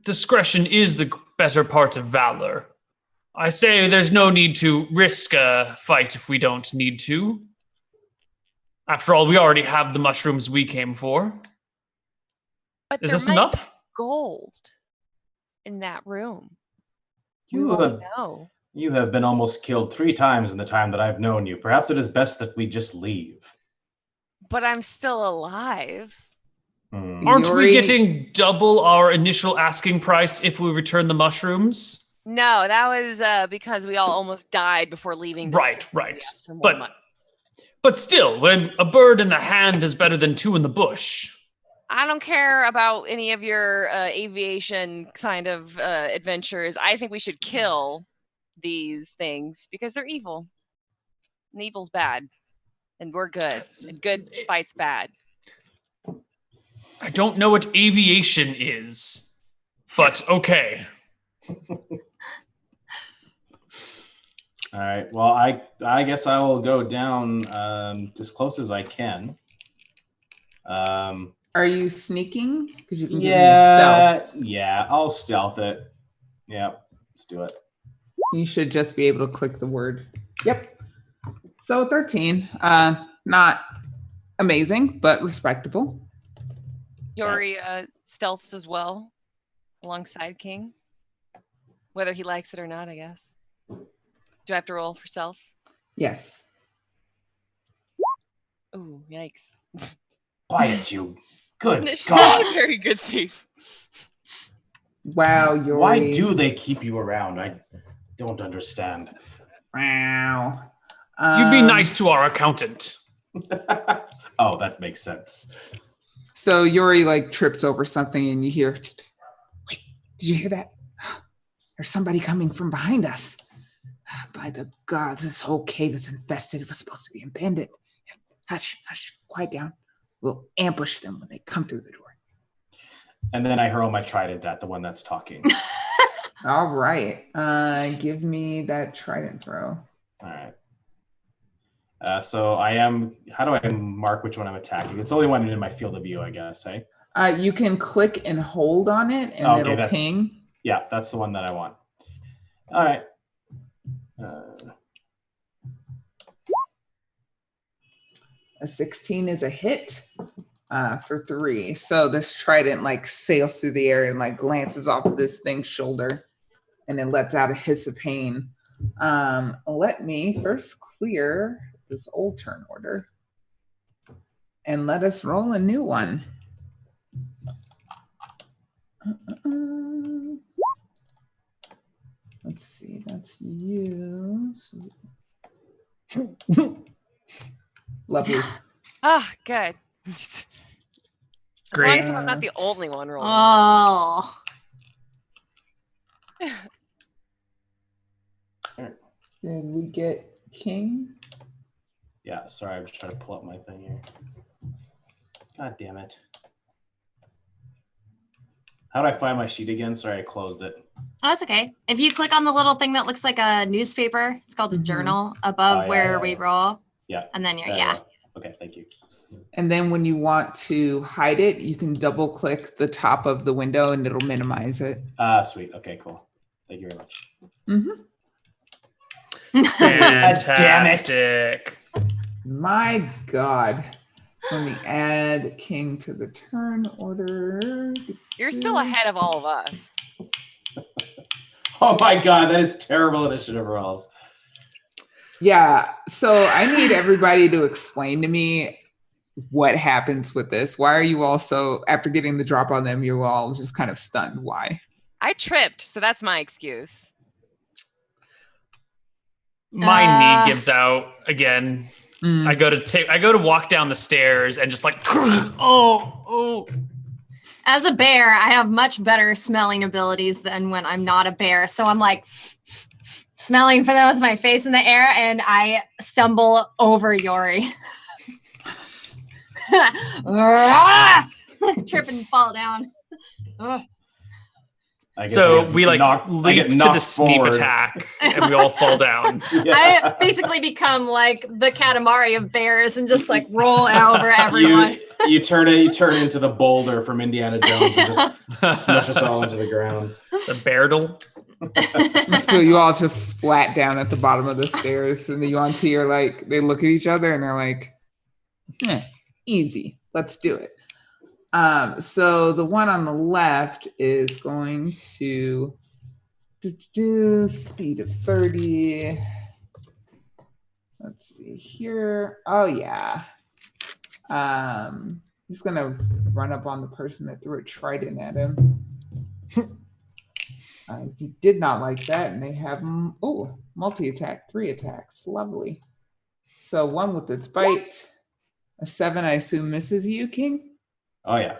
Discretion is the better part of valor. I say there's no need to risk a fight if we don't need to. After all, we already have the mushrooms we came for. But Is there this might enough? be gold in that room. You have been almost killed 3 times in the time that I've known you. Perhaps it is best that we just leave. But I'm still alive. Aren't we getting double our initial asking price if we return the mushrooms? No, that was because we all almost died before leaving. Right. But still, when a bird in the hand is better than 2 in the bush. I don't care about any of your aviation kind of adventures. I think we should kill these things because they're evil. And evil's bad. And we're good. And good fights bad. I don't know what aviation is, but okay. All right. Well, I guess I will go down as close as I can. Are you sneaking? Because you can give me a stealth. Yeah, I'll stealth it. Yeah, let's do it. You should just be able to click the word. Yep. So 13. Not amazing, but respectable. Yori stealths as well, alongside King. Whether he likes it or not, I guess. Do I have to roll for stealth? Yes. Ooh, yikes. Quiet, you. Good She's not a God. very good thief. Wow, Yori. Why do they keep you around? I don't understand. Wow. You'd be nice to our accountant. Oh, that makes sense. So Yori like trips over something and you hear, wait, did you hear that? There's somebody coming from behind us. By the gods, this whole cave is infested. It was supposed to be abandoned. Hush, hush, quiet down. We'll ambush them when they come through the door. And then I hurl my trident at the one that's talking. All right. Give me that trident throw. All right. So I am. How do I mark which one I'm attacking? It's the only one in my field of view, I guess. Hey. You can click and hold on it, and Okay, it'll ping. Yeah, that's the one that I want. All right. A 16 is a hit for 3. So this trident like sails through the air and like glances off of this thing's shoulder, and it lets out a hiss of pain. Let me first clear this old turn order, and let us roll a new one. Let's see, that's you. Lovely. Ah, good. As Great. long as I'm not the only one rolling. Oh. Did we get King? Yeah, sorry, I'm just trying to pull up my thing here. God damn it. How do I find my sheet again? Sorry, I closed it. Oh, that's okay. If you click on the little thing that looks like a newspaper, it's called a journal above where we roll. Yeah. And then you're, Okay, thank you. And then when you want to hide it, you can double click the top of the window and it'll minimize it. Sweet. Okay, cool. Thank you very much. Fantastic. My God. Let me add King to the turn order. You're still ahead of all of us. Oh my God, that is terrible initiative rolls. Yeah, so I need everybody to explain to me what happens with this. Why are you all so, after getting the drop on them, you're all just kind of stunned? Why? I tripped, so that's my excuse. My knee gives out again. I go to walk down the stairs and just like, oh. As a bear, I have much better smelling abilities than when I'm not a bear. So I'm like smelling for them with my face in the air, and I stumble over Yori. Trip and fall down. So we like leap to the steep attack and we all fall down. Yeah. I basically become like the Katamari of bears and just like roll over everyone. You turn into the boulder from Indiana Jones and just smush us all into the ground. The Beardle. So you all just splat down at the bottom of the stairs, and the Yuan-Ti are like, they look at each other and they're like, easy, let's do it. So the one on the left is going to do speed of 30. Let's see here. Oh yeah. He's gonna run up on the person that threw a trident at him. He did not like that, and they have multi-attack, 3 attacks. Lovely. So 1 with its bite, a 7, I assume, misses you, King. Oh yeah.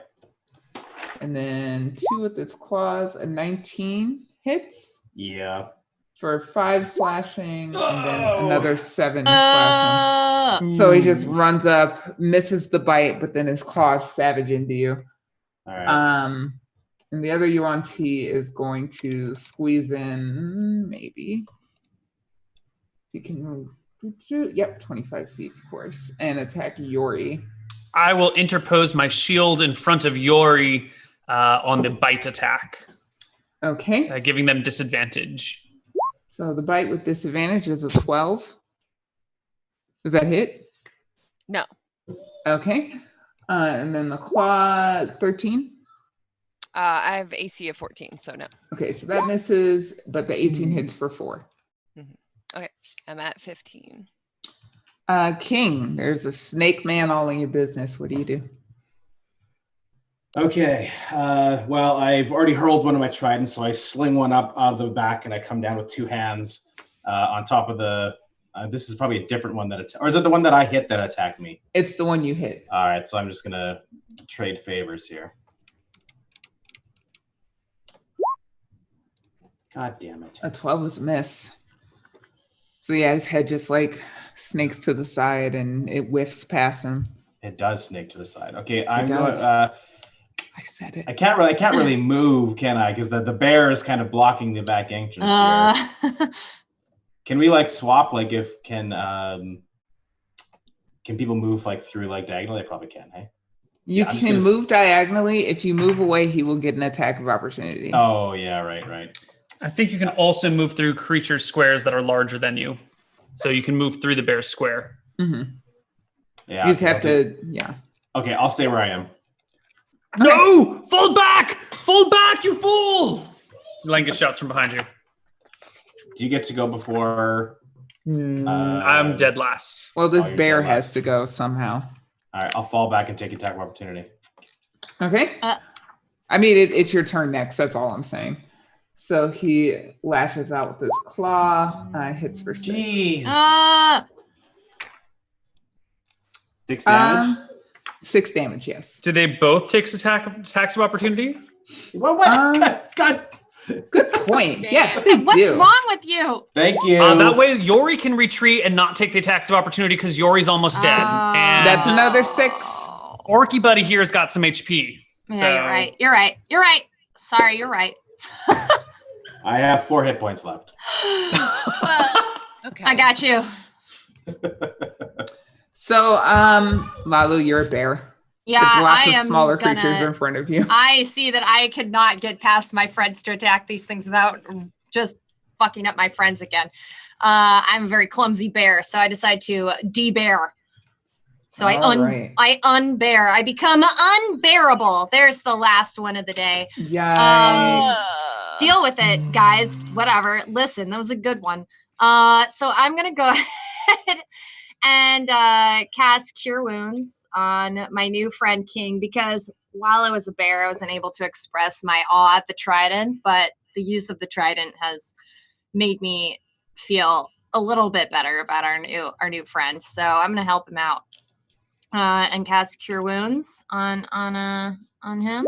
And then 2 with its claws, a 19 hits. Yeah. For 5 slashing, and then another 7 slashing. So he just runs up, misses the bite, but then his claws savage into you. All right. And the other Yuan-Ti is going to squeeze in, maybe. He can move. Yep, 25 feet, of course, and attack Yori. I will interpose my shield in front of Yori on the bite attack. Okay. Giving them disadvantage. So the bite with disadvantage is a 12. Does that hit? No. Okay. And then the claw, 13. I have AC of 14, so no. Okay, so that misses, but the 18 hits for 4. Okay, I'm at 15. King, there's a snake man all in your business. What do you do? Okay. Well, I've already hurled one of my tridents, so I sling one up out of the back, and I come down with 2 hands on top of the. This is probably a different one or is it the one that I hit that attacked me? It's the one you hit. All right, so I'm just gonna trade favors here. God damn it! A 12 is a miss. So yeah, his head just like snakes to the side, and it whiffs past him. It does snake to the side. Okay, I'm going. does. I said it. I can't really move, can I? Because the bear is kind of blocking the back entrance here. Can we like swap? Like, can people move like through like diagonally? They probably can. Hey, You can move diagonally. If you move away, he will get an attack of opportunity. Oh yeah, right. I think you can also move through creature squares that are larger than you. So you can move through the bear square. Mm-hmm. Yeah. You just have to, yeah. Okay, I'll stay where I am. No! Fall back! Fall back, you fool! Lang gets shots from behind you. Do you get to go before? I'm dead last. Well, this you're bear dead has last. to go somehow. All right, I'll fall back and take attack of opportunity. Okay. I mean, it's your turn next. That's all I'm saying. So he lashes out with his claw, hits for 6. Jeez. 6 damage. 6 damage, yes. Do they both take attacks of opportunity? What? God. Good point. Yes, they What's do. wrong with you? Thank you. That way, Yori can retreat and not take the attacks of opportunity because Yori's almost dead. And That's another 6. Orky Buddy here has got some HP. Yeah, So you're right. Sorry, you're right. I have 4 hit points left. Okay. I got you. So, Lalu, you're a bear. Yeah, There's lots I of am smaller gonna, creatures in front of you. I see that I could not get past my friends to attack these things without just fucking up my friends again. I'm a very clumsy bear, so I decide to de-bear. So I unbear. I become unbearable. There's the last one of the day. Yikes. Deal with it, guys. Whatever. Listen, that was a good one. So I'm gonna go ahead and cast Cure Wounds on my new friend King, because while I was a bear, I wasn't able to express my awe at the trident, but the use of the trident has made me feel a little bit better about our new friend. So I'm gonna help him out and cast Cure Wounds on him.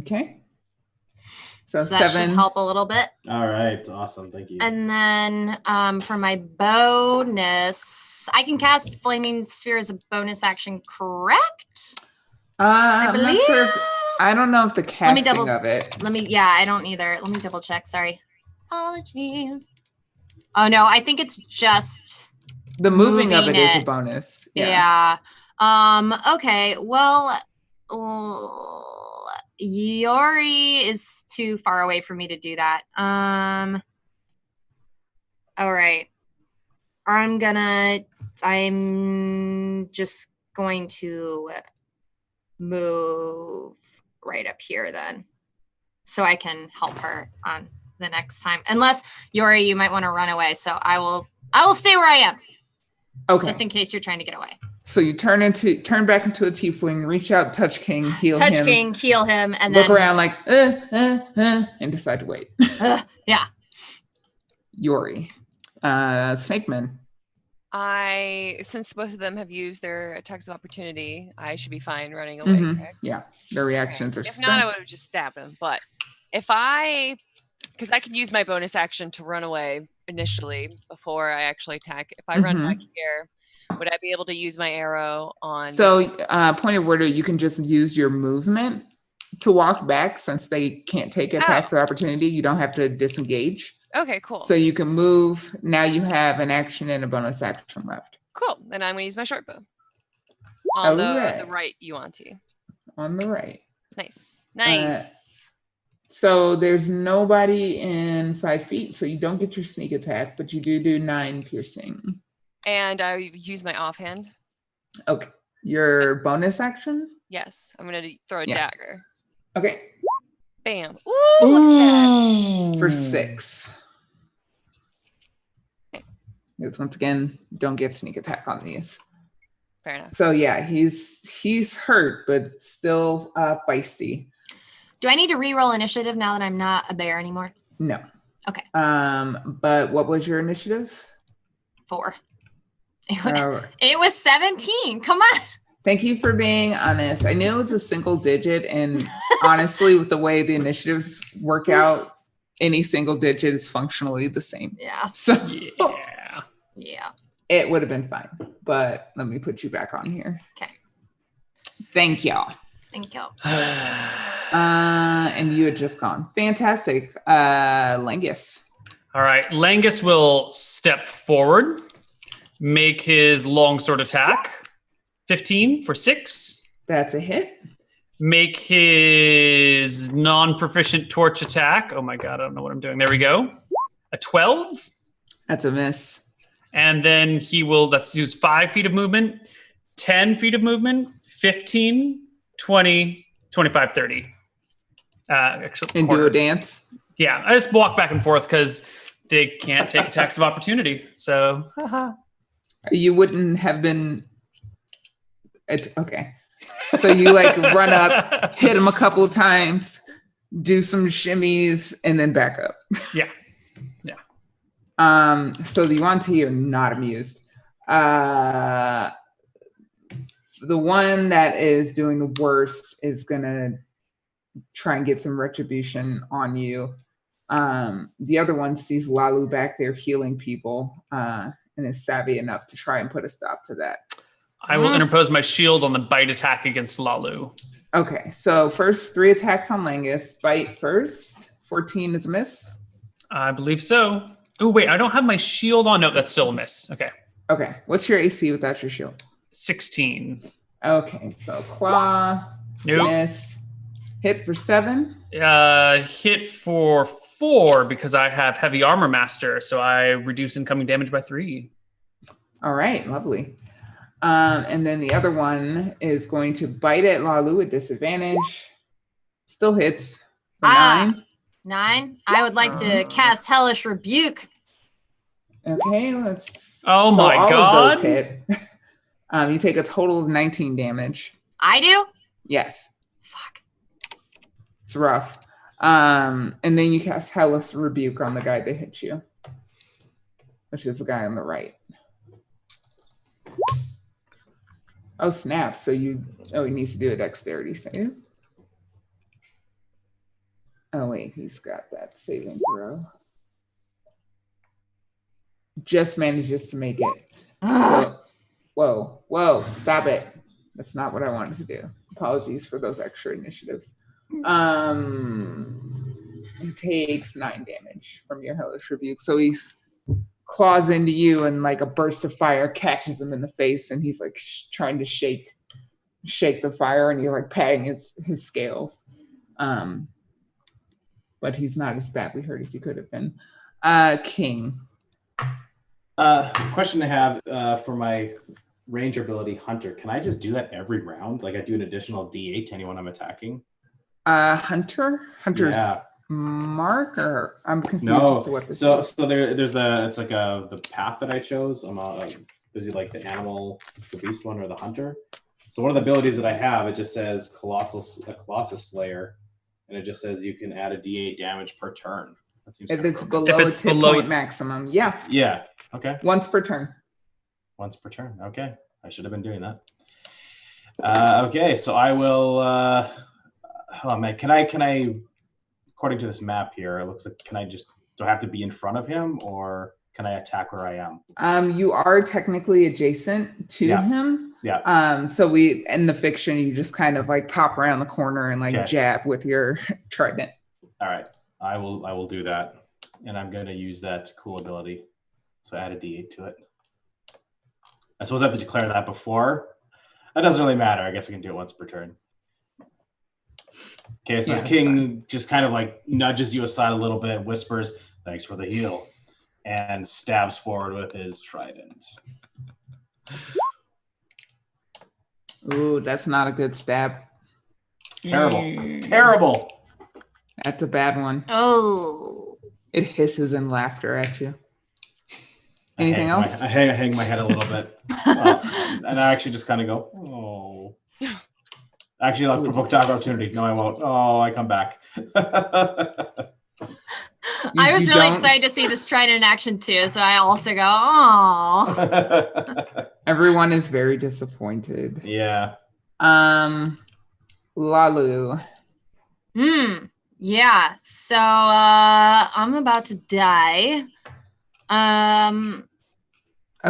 Okay. So that 7. should help a little bit. All right, awesome, thank you. And then for my bonus, I can cast Flaming Sphere as a bonus action, correct? I'm not sure. I don't know if the casting of it. I don't either. Let me double check. Sorry. Apologies. Oh no, I think it's just the moving of it is a bonus. Yeah. Okay. Well, Yori is too far away for me to do that. All right. I'm just going to move right up here then, so I can help her on the next time. Unless Yori, you might want to run away. So I will stay where I am. Okay. Just in case you're trying to get away. So you turn back into a tiefling, reach out, touch King, heal him. Touch King, heal him, and look then around like, and decide to wait. Yeah. Yori. Snakeman. Since both of them have used their attacks of opportunity, I should be fine running away, correct? Yeah, their reactions are If spent. not, I would have just stabbed him. But because I can use my bonus action to run away initially before I actually attack. If I run back here, would I be able to use my arrow on? So, point of order, you can just use your movement to walk back, since they can't take attacks of opportunity. You don't have to disengage. Okay, cool. So you can move. Now you have an action and a bonus action left. Cool. Then I'm going to use my short bow. On the right, Yuanti. On the right. Nice. So there's nobody in 5 feet, so you don't get your sneak attack, but you do 9 piercing. And I use my offhand. Okay. Your bonus action? Yes, I'm gonna throw a Yeah. dagger. Okay. Bam. Ooh, look at that. For 6. Because once again, don't get sneak attack on these. Fair enough. So yeah, he's hurt, but still feisty. Do I need to re-roll initiative now that I'm not a bear anymore? No. Okay. But what was your initiative? 4. It was 17. Come on. Thank you for being honest. I knew it was a single digit, and honestly, with the way the initiatives work out, any single digit is functionally the same. Yeah. So Yeah. it would have been fine. But let me put you back on here. Okay. Thank y'all. Thank you. And you had just gone. Fantastic. Langus. All right. Langus will step forward, make his longsword attack. 15 for 6. That's a hit. Make his non-proficient torch attack. Oh my god, I don't know what I'm doing. There we go. A 12. That's a miss. And then he will, let's use 5 feet of movement, 10 feet of movement, 15, 20, 25, 30. Actually, And quarter. do a dance. Yeah, I just walk back and forth because they can't take attacks of opportunity. So, You wouldn't have been. It's okay. So you like run up, hit him a couple of times, do some shimmies, and then back up. Yeah. So the Yuan-Ti are not amused. The one that is doing the worst is gonna try and get some retribution on you. The other one sees Lalu back there healing people, and is savvy enough to try and put a stop to that. I will interpose my shield on the bite attack against Lalu. Okay, so first 3 attacks on Langus. Bite first. 14 is a miss. I believe so. Oh, wait, I don't have my shield on. No, that's still a miss. Okay. Okay, what's your AC without your shield? 16. Okay, so claw, Nope. miss, hit for 7. Hit for 4 because I have heavy armor master, so I reduce incoming damage by 3. All right, lovely. And then the other one is going to bite at Lalu at disadvantage. Still hits for 9. 9. I would like to cast Hellish Rebuke. Okay, let's. Oh my all god! of those hit. You take a total of 19 damage. I do? Yes, Fuck. it's rough. And then you cast Hellish Rebuke on the guy that hit you, which is the guy on the right. Oh snap! So he needs to do a dexterity save. Oh wait, he's got that saving throw. Just manages to make it. So, whoa, stop it. That's not what I wanted to do. Apologies for those extra initiatives. He takes 9 damage from your Hellish Rebuke. So he claws into you, and like a burst of fire catches him in the face, and he's like trying to shake the fire, and you're like patting his scales. But he's not as badly hurt as he could have been. King. Question I have for my ranger ability, Hunter. Can I just do that every round? Like I do an additional D8 to anyone I'm attacking? Hunter's Yeah. mark, or I'm confused No. as to what this So is. there's it's like the path that I chose. Is it like the animal, the beast one, or the hunter? So one of the abilities that I have, it just says Colossus Slayer, and it just says you can add a D8 damage per turn. That seems If kinda it's broken. below If it's its hit below- point maximum, yeah, Yeah. Okay. once per turn. Once per turn. Okay. I should have been doing that. Okay. So I will. Oh man, can I? According to this map here, it looks like do I have to be in front of him, or can I attack where I am? You are technically adjacent to Yeah. him. Yeah. So in the fiction, you just kind of like pop around the corner and like Okay. jab with your trident. All right. I will do that, and I'm going to use that cool ability. So add a D8 to it. I suppose I have to declare that before. That doesn't really matter. I guess I can do it once per turn. Okay, so Yeah, the that's king just kind of like nudges you aside a little bit, whispers, "Thanks for the heal," and stabs forward with his trident. Ooh, that's not a good stab. Terrible. Terrible. That's a bad one. Oh. It hisses in laughter at you. Anything else? I hang my head a little bit. And I actually just kind of go, oh. Actually, I'll provoke attack opportunity. No, I won't. Oh, I come back. I was really excited to see this tried in action too, so I also go, oh. Everyone is very disappointed. Yeah. Lalu. Yeah. So I'm about to die. A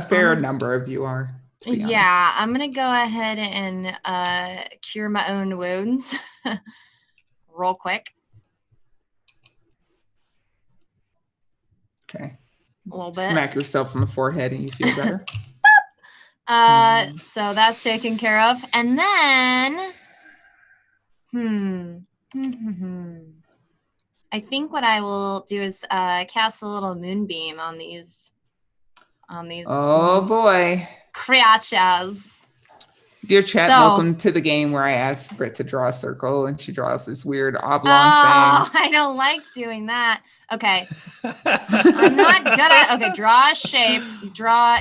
fair number of you are. Yeah, I'm gonna go ahead and cure my own wounds real quick. Okay. A little bit. Smack yourself on the forehead and you feel better. So that's taken care of. And then I think what I will do is cast a little moonbeam on these Oh boy. creatures. Dear chat, welcome to the game where I asked Britt to draw a circle and she draws this weird oblong thing. I don't like doing that. Okay. I'm not good at okay, draw a shape. Draw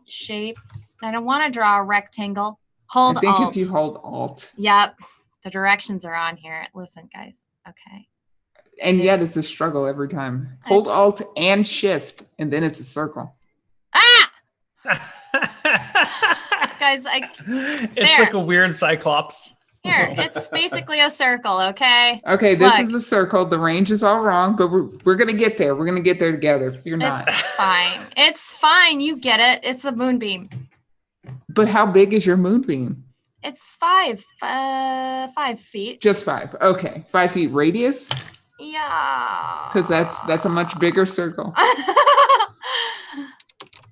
shape. I don't want to draw a rectangle. Hold I think Alt. if you hold Alt. Yep. The directions are on here. Listen, guys. Okay. And yet it's a struggle every time. Hold Alt and Shift, and then it's a circle. Ah! Guys, it's like a weird cyclops. Here, it's basically a circle, okay? Okay, this is a circle. The range is all wrong, but we're gonna get there. We're gonna get there together. If you're not, it's fine. It's fine. You get it. It's a moonbeam. But how big is your moonbeam? It's 5 feet. Just 5. Okay, 5 feet radius. Yeah. Because that's a much bigger circle.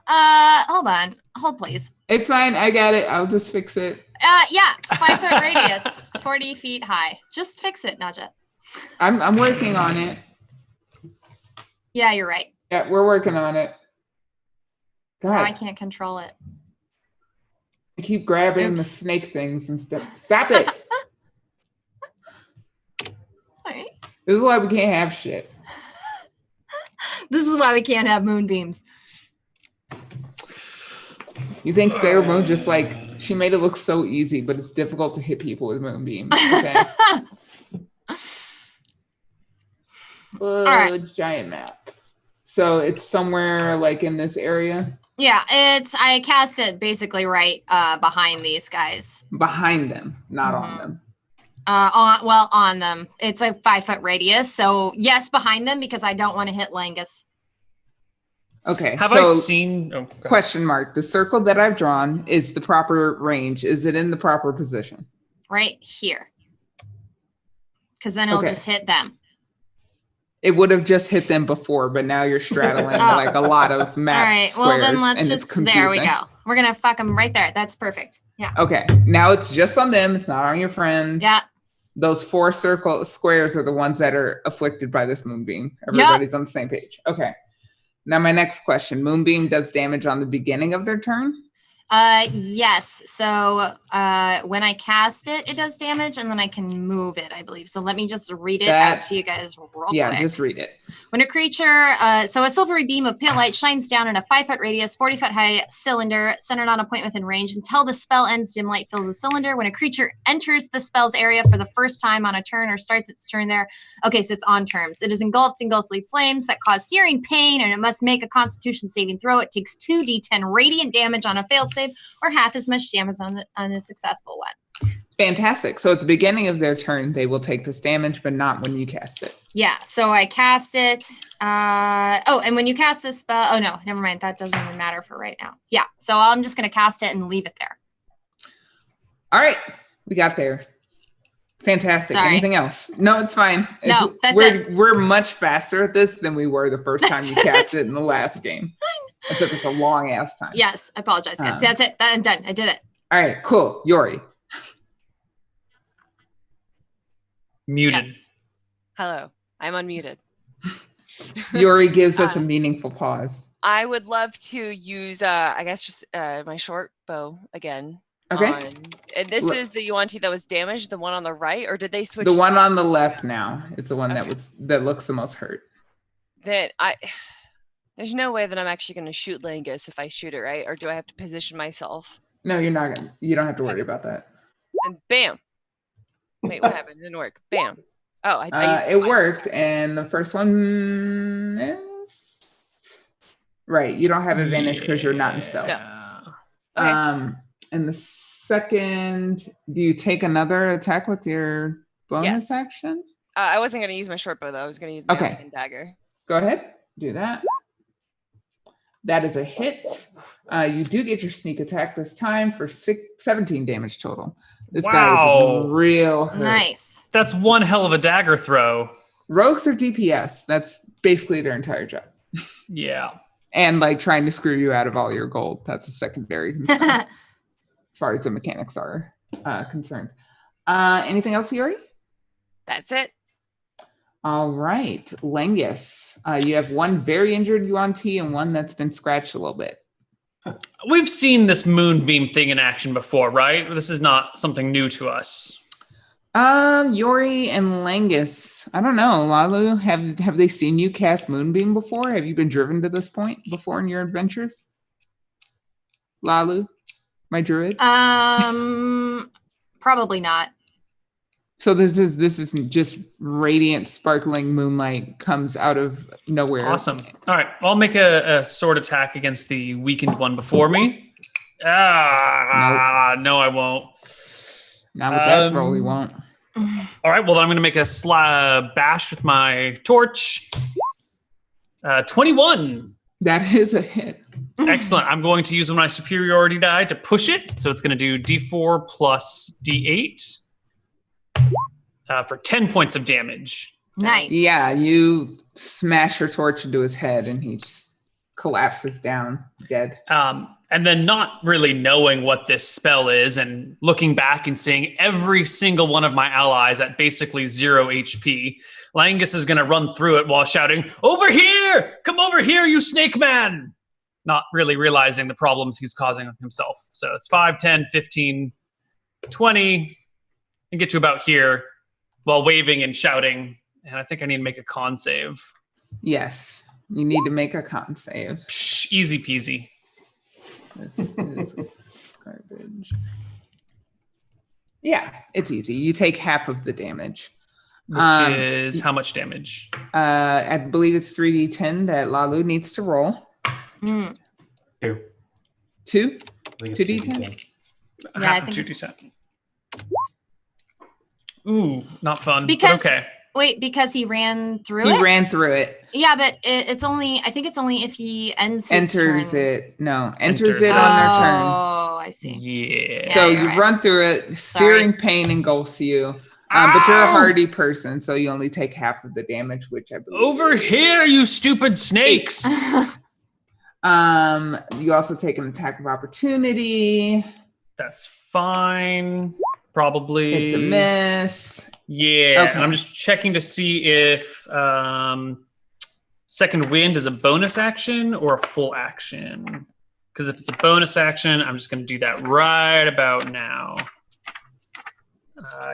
Hold on. Hold please. It's fine. I got it. I'll just fix it. Yeah, 5 foot radius, 40 feet high. Just fix it, Naja. I'm working on it. Yeah, you're right. Yeah, we're working on it. God, now I can't control it. I keep grabbing the snake things and stuff. Stop it. Right. This is why we can't have shit. This is why we can't have moonbeams. You think Sailor Moon just like, she made it look so easy, but it's difficult to hit people with moonbeams. Okay. All right. Giant map. So it's somewhere like in this area? Yeah, I cast it basically right behind these guys. Behind them, not on them. On them. It's a 5 foot radius. So yes, behind them because I don't want to hit Langus. Okay. Have I seen question mark. The circle that I've drawn is the proper range. Is it in the proper position? Right here. Because then it'll just hit them. It would have just hit them before, but now you're straddling like a lot of map All right. squares. Well, then let's and just, it's confusing. there we go. We're going to fuck them right there. That's perfect. Yeah. Okay. Now it's just on them. It's not on your friends. Yeah. Those 4 circle squares are the ones that are afflicted by this moonbeam. Everybody's on the same page. Okay. Now my next question. Moonbeam does damage on the beginning of their turn? Yes. So when I cast it, it does damage, and then I can move it, I believe. So let me just read it out to you guys real quick. Yeah, just read it. When a creature, so a silvery beam of pale light shines down in a 5 foot radius, 40 foot high cylinder centered on a point within range. Until the spell ends, dim light fills the cylinder. When a creature enters the spell's area for the first time on a turn or starts its turn there, okay, so it's on terms. It is engulfed in ghostly flames that cause searing pain, and it must make a Constitution saving throw. It takes 2d10 radiant damage on a failed save, or half as much damage on a successful one. Fantastic. So at the beginning of their turn, they will take this damage, but not when you cast it. Yeah. So I cast it. And when you cast this spell, oh no, never mind. That doesn't even matter for right now. Yeah. So I'm just going to cast it and leave it there. All right. We got there. Fantastic. Sorry. Anything else? No, it's fine. No, that's it. We're much faster at this than we were the first time you cast it in the last game. It took us a long ass time. Yes. I apologize, guys. That's it. I'm done. I did it. All right. Cool. Yori. Muted. Yes. Hello. I'm unmuted. Yuri gives us a meaningful pause. I would love to use, I guess, just my short bow again. Okay. And this is the Yuan-Ti that was damaged, the one on the right, or did they switch? The one on the left now. It's the one Okay. that looks the most hurt. There's no way that I'm actually going to shoot Langus if I shoot it, right? Or do I have to position myself? No, you're not gonna. You don't have to worry about that. And bam. Wait, what happened? It didn't work. Bam. Oh, I used it worked, and the first one is right. You don't have advantage because you're not in stealth. No. Okay. And the second, do you take another attack with your bonus action? I wasn't going to use my short bow though. I was going to use my arcane dagger. Go ahead, do that. That is a hit. You do get your sneak attack this time for 17 damage total. This guy is real hurt. Nice. That's one hell of a dagger throw. Rogues are DPS. That's basically their entire job. Yeah. And like trying to screw you out of all your gold. That's a secondary concern, as far as the mechanics are concerned. Anything else, Yuri? That's it. All right. Langus, you have one very injured Yuan-Ti and one that's been scratched a little bit. We've seen this moonbeam thing in action before, right? This is not something new to us. Yuri and Langus, I don't know. Lalu, have they seen you cast Moonbeam before? Have you been driven to this point before in your adventures? Lalu, my druid? Probably not. So this is just radiant, sparkling moonlight comes out of nowhere. Awesome. All right, I'll make a sword attack against the weakened one before me. No, I won't. Not with that roll, you won't. All right, well, then I'm going to make a bash with my torch. 21. That is a hit. Excellent. I'm going to use my superiority die to push it. So it's going to do D4 plus D8 for 10 points of damage. Nice. Yeah, you smash your torch into his head and he just collapses down, dead. And then not really knowing what this spell is and looking back and seeing every single one of my allies at basically 0 HP, Langus is going to run through it while shouting, "Over here! Come over here, you snake man!" Not really realizing the problems he's causing himself. So it's 5, 10, 15, 20, and get to about here while waving and shouting. And I think I need to make a con save. Yes, you need to make a con save. Psh, easy peasy. This is garbage. Yeah, it's easy. You take half of the damage. Which is how much damage? I believe it's 3d10 that Lalu needs to roll. 2. 2? I think it's 2d10? Yeah, Half I of think 2d10. Ooh, not fun. Because but okay. Wait, because he ran through He it? ran through it. Yeah, but it's only, I think it's only if he ends his Enters turn. it. No, Enters enters it it. on their turn. Oh, I see. Yeah. So you're you right. run through it, searing pain engulfs you. But you're a hardy person, so you only take half of the damage, which I believe. Over here, you stupid snakes. You also take an attack of opportunity. That's fine. Probably. It's a miss. Yeah. Okay. And I'm just checking to see if second wind is a bonus action or a full action. Because if it's a bonus action, I'm just going to do that right about now.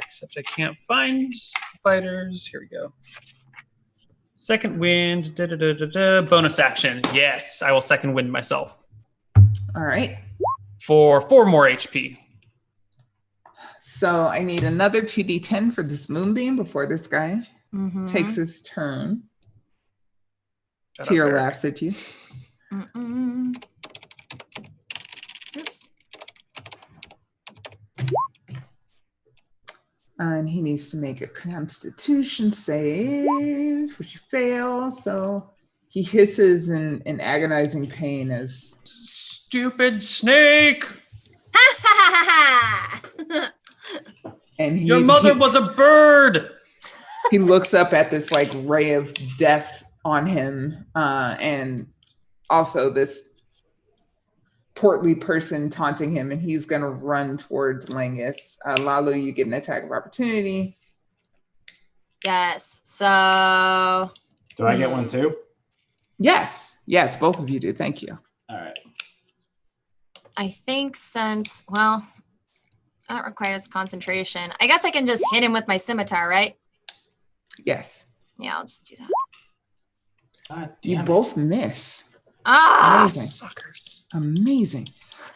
Except I can't find fighters. Here we go. Second wind, bonus action. Yes, I will second wind myself. All right. For 4 more HP. So I need another 2d10 for this moonbeam before this guy Mhm. takes his turn. Shut up, Tyr Eric. laughs at you. Mm-mm. Oops. And he needs to make a constitution save, which he fails. So he hisses in agonizing pain as Stupid snake! and Your mother was a bird! he looks up at this like ray of death on him, and also this portly person taunting him, and he's gonna run towards Langus. Lalu, you get an attack of opportunity. Yes. So Do I get one too? Yes, both of you do. Thank you. All right. I think that requires concentration. I guess I can just hit him with my scimitar, right? Yes. Yeah, I'll just do that. God You damn it. both miss. Ah! Amazing. Suckers. Amazing.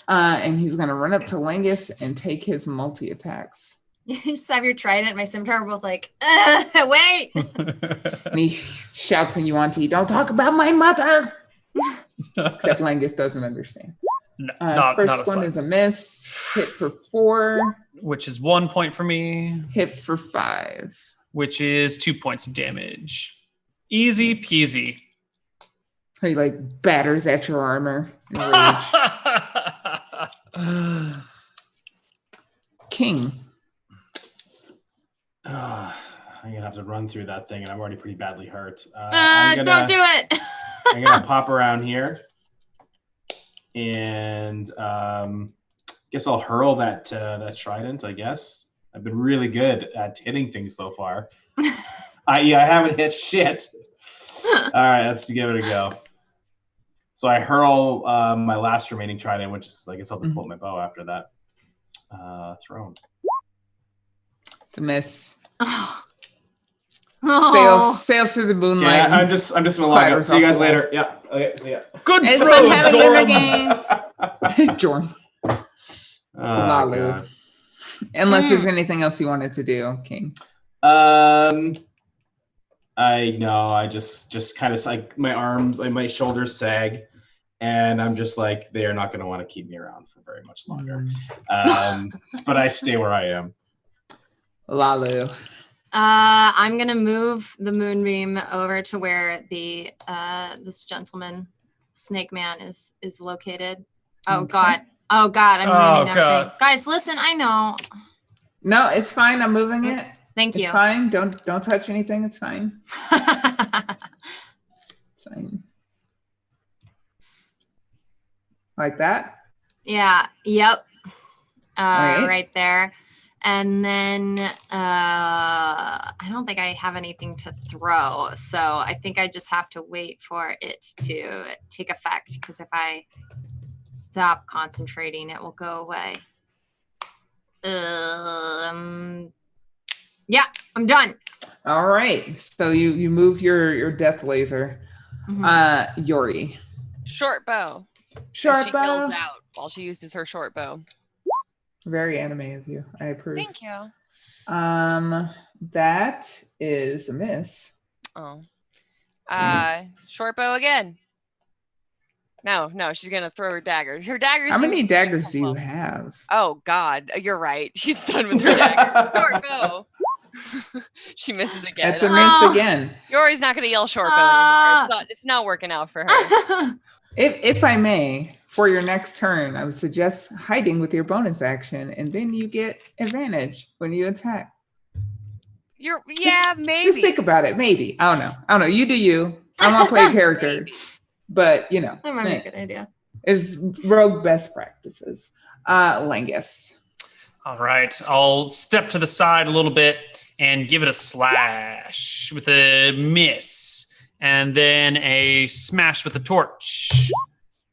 And he's going to run up to Langus and take his multi-attacks. You just have your trident and my scimitar. We're both like, wait. And he shouts in Yuan-Ti, "Don't talk about my mother!" Except Langus doesn't understand. His first one is a miss. Hit for 4. Which is 1 point for me. Hit for 5. Which is 2 points of damage. Easy peasy. He like batters at your armor in rage. King. I'm gonna have to run through that thing, and I'm already pretty badly hurt. Don't do it. I'm gonna pop around here, and guess I'll hurl that trident. I guess I've been really good at hitting things so far. I haven't hit shit. All right, let's give it a go. So I hurl my last remaining trident, which is I guess I'll have to pull my bow after that. Thrown. It's a miss. Oh. Sails through the moonlight. Yeah, I'm just gonna log out. See you guys later. Yeah. Okay. See ya. Good It's throw, been having a Joram. game. Jorm. Oh, Lalu. God. Unless there's anything else you wanted to do, King. I just kind of like my arms, like my shoulders sag, and I'm just like they are not going to want to keep me around for very much longer. But I stay where I am. Lalu. I'm gonna move the moonbeam over to where the this gentleman, Snake Man, is located. Oh Okay. God, I'm ruining God. everything. Guys, listen, I know. No, it's fine. I'm moving it. Thank It's you. fine. Don't touch anything. It's fine. It's fine. Like that? Yeah. Yep. Right. Right there. And then I don't think I have anything to throw, so I think I just have to wait for it to take effect, because if I stop concentrating, it will go away. Yeah, I'm done. All right. So you move your death laser. Yori. Short bow. Short She bow. yells out while she uses her short bow. Very anime of you. I approve. Thank you. That is a miss. Oh. Short bow again. No, she's gonna throw her dagger. Her dagger. How many daggers do you have? Oh God, you're right. She's done with her dagger. Short bow. She misses again. That's a miss again. Yori's not gonna yell short bow anymore. It's not working out for her. If I may, for your next turn, I would suggest hiding with your bonus action, and then you get advantage when you attack. Maybe. Just think about it. Maybe. I don't know. You do you. I'm gonna play a character, but you know, That might be a good idea. is rogue best practices. Langus. All right. I'll step to the side a little bit and give it a slash with a miss. And then a smash with a torch,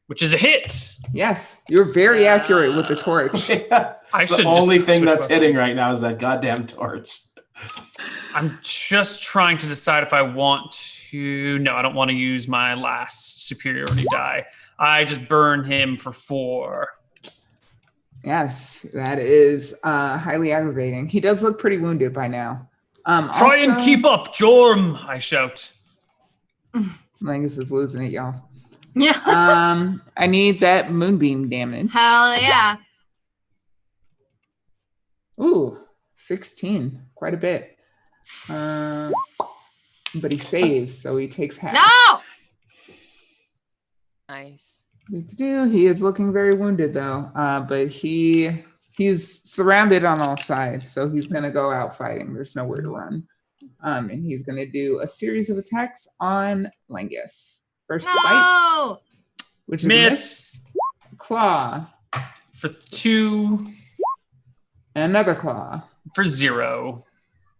which is a hit. Yes, you're very accurate with the torch. I The should only just thing switch that's hitting weapons. right now is that goddamn torch. I'm just trying to decide if I want to. No, I don't want to use my last superiority die. I just burn him for 4. Yes, that is highly aggravating. He does look pretty wounded by now. Try and keep up, Jorm! I shout. Langus is losing it, y'all. Yeah. I need that moonbeam damage. Hell yeah. Ooh, 16, quite a bit. But he saves, so he takes half. No. Nice. He is looking very wounded though, but he's surrounded on all sides, so he's gonna go out fighting. There's nowhere to run. And he's gonna do a series of attacks on Langus. First bite, No. which is a Miss. miss. Claw, For 2, and another claw. for 0.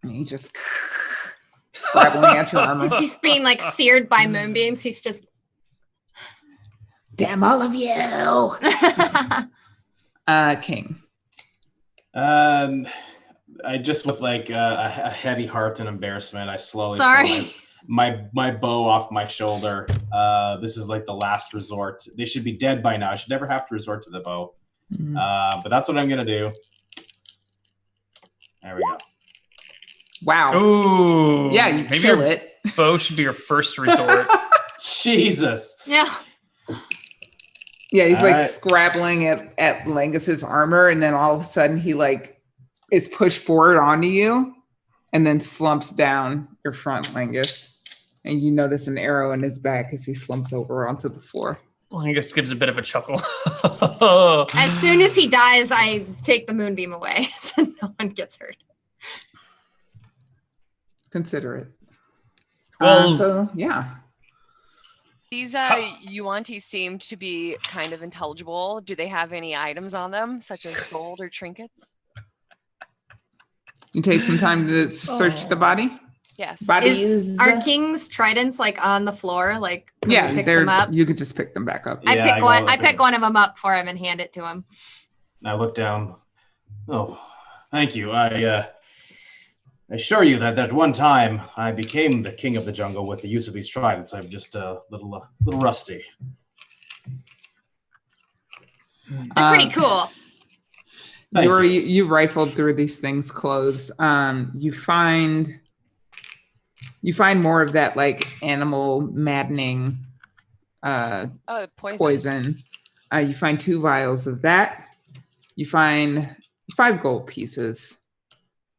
And he just scrabbling at your armor. He's being like seared by moonbeams. He's just Damn all of you. King. I just with like a heavy heart and embarrassment, I slowly Sorry. pull my bow off my shoulder. This is like the last resort. They should be dead by now. I should never have to resort to the bow. But that's what I'm gonna do. There we go. Wow. Ooh. Yeah, you maybe kill your it. bow should be your first resort. Jesus. yeah. Yeah, he's All like right. scrabbling at Langus's armor, and then all of a sudden he like is pushed forward onto you, and then slumps down your front, Langus. And you notice an arrow in his back as he slumps over onto the floor. Langus gives a bit of a chuckle. As soon as he dies, I take the moonbeam away so no one gets hurt. Consider it. Well- So yeah. These Yuanti seem to be kind of intelligible. Do they have any items on them, such as gold or trinkets? You take some time to search the body. Yes. Is our king's tridents like on the floor? Like, can Yeah, we pick they're them up? you could just pick them back up. Yeah, I pick one of them up for him and hand it to him. I look down. Oh, thank you. I assure you that at one time I became the king of the jungle with the use of these tridents. I'm just a little rusty. They're pretty cool. Thank you. You rifled through these things' clothes. You find more of that like animal maddening poison. You find 2 vials of that. You find 5 gold pieces.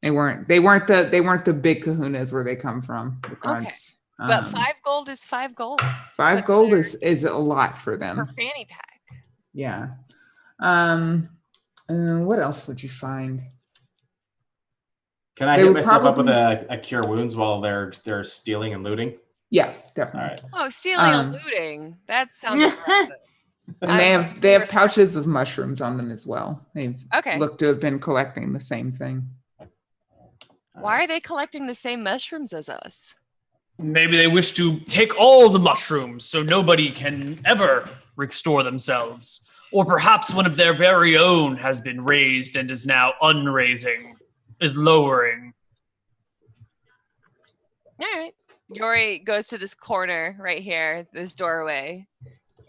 They weren't the big kahunas where they come from. The grunts. But 5 gold is 5 gold 5 What's gold their- is a lot for them. per fanny pack. Yeah. What else would you find? Can I They hit would myself up with probably- a cure wounds while they're stealing and looting? Yeah, All definitely. right. Oh, stealing and Um, looting. That sounds impressive. And they have pouches of mushrooms on them as well. They've Okay. looked to have been collecting the same thing. Why are they collecting the same mushrooms as us? Maybe they wish to take all the mushrooms so nobody can ever restore themselves. Or perhaps one of their very own has been raised and is now unraising, is lowering. All right. Yori goes to this corner right here, this doorway.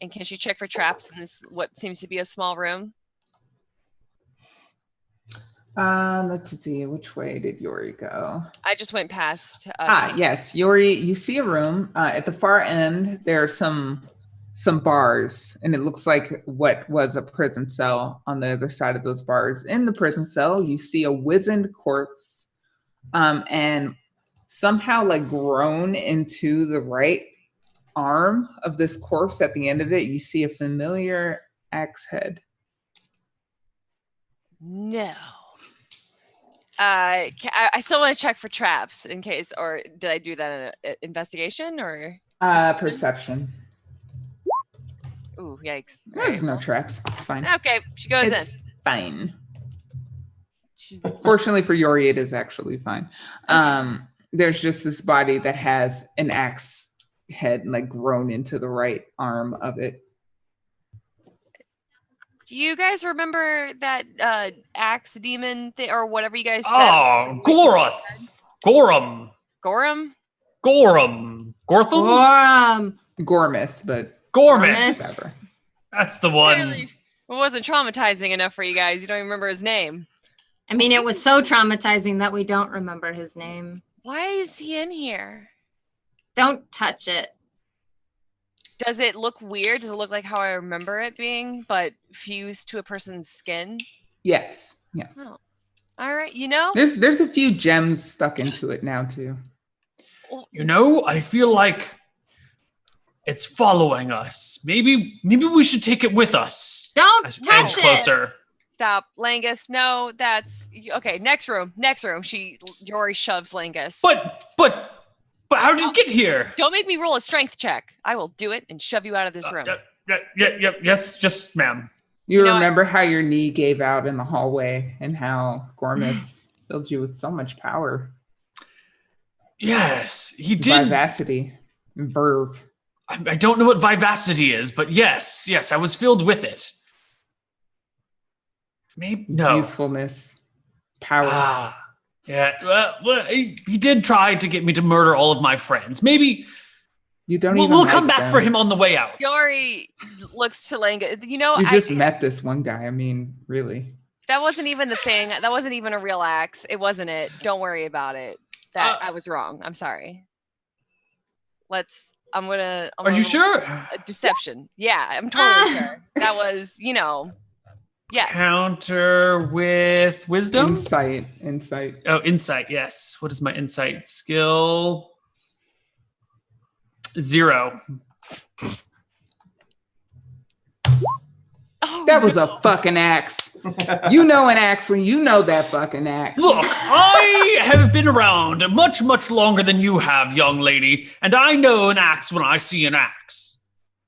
And can she check for traps in this, what seems to be a small room? Let's see, which way did Yori go? I just went past. Yes, Yori, you see a room. At the far end, there are some bars, and it looks like what was a prison cell on the other side of those bars. In the prison cell, you see a wizened corpse, and somehow like grown into the right arm of this corpse at the end of it, you see a familiar axe head. No. I still want to check for traps in case, or did I do that in an investigation or? Perception. Ooh, yikes. All There's right. no traps. It's fine. Okay, she goes It's in. fine. She's Fortunately for Yori, it is actually fine. There's just this body that has an axe head like grown into the right arm of it. Do you guys remember that axe demon thing or whatever you guys said? Oh, Goroth! Gorum! Gorum? Gorum! Gorthum? Gormith, but Gormith! whatever. That's the one. Clearly, it wasn't traumatizing enough for you guys. You don't even remember his name. I mean, it was so traumatizing that we don't remember his name. Why is he in here? Don't touch it. Does it look weird? Does it look like how I remember it being, but fused to a person's skin? Yes. Oh. All right, you know? There's a few gems stuck into it now too. You know, I feel like it's following us. Maybe we should take it with us. Don't As it touch edge it. closer. Stop, Langus. No, that's okay. Next room. Yori shoves Langus. But how did it get here? Don't make me roll a strength check. I will do it and shove you out of this room. Yes, ma'am. You know, remember how your knee gave out in the hallway and how Gormith filled you with so much power. Yes, he did. Vivacity. Verve. I don't know what vivacity is, but yes, I was filled with it. Maybe no. Usefulness. Power. Yeah. Well, he did try to get me to murder all of my friends. Maybe You don't we'll even come like back them. for him on the way out. Yori looks to Langa. You just met this one guy. I mean, really. That wasn't even the thing. That wasn't even a real axe. It wasn't it. Don't worry about it. I was wrong. I'm sorry. I'm gonna Are you sure? A deception. Yeah, I'm totally sure. That was, yes. Counter with wisdom? Insight. Oh, insight, yes. What is my insight skill? 0. Oh, That was a fucking axe. You know an axe when you know that fucking axe. Look, I have been around much, much longer than you have, young lady, and I know an axe when I see an axe.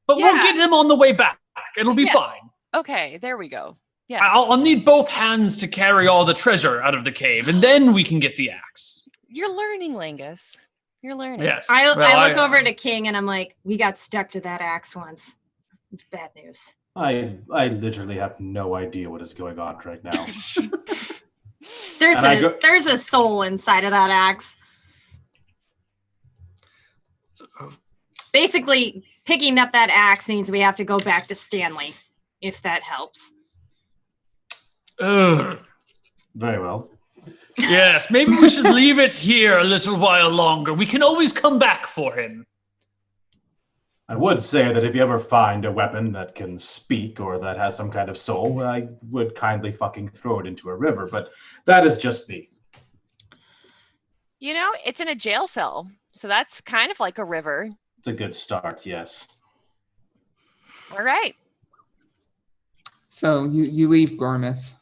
But we'll get him on the way back. It'll be fine. Okay, there we go. Yes. I'll need both hands to carry all the treasure out of the cave, and then we can get the axe. You're learning, Langus. You're learning. Yes. I look over to King and I'm like, we got stuck to that axe once. It's bad news. I literally have no idea what is going on right now. There's a soul inside of that axe. Basically, picking up that axe means we have to go back to Stanley, if that helps. Ugh. Very well. Yes, maybe we should leave it here a little while longer. We can always come back for him. I would say that if you ever find a weapon that can speak or that has some kind of soul, I would kindly fucking throw it into a river, but that is just me. It's in a jail cell, so that's kind of like a river. It's a good start, yes. All right. So you leave Gormith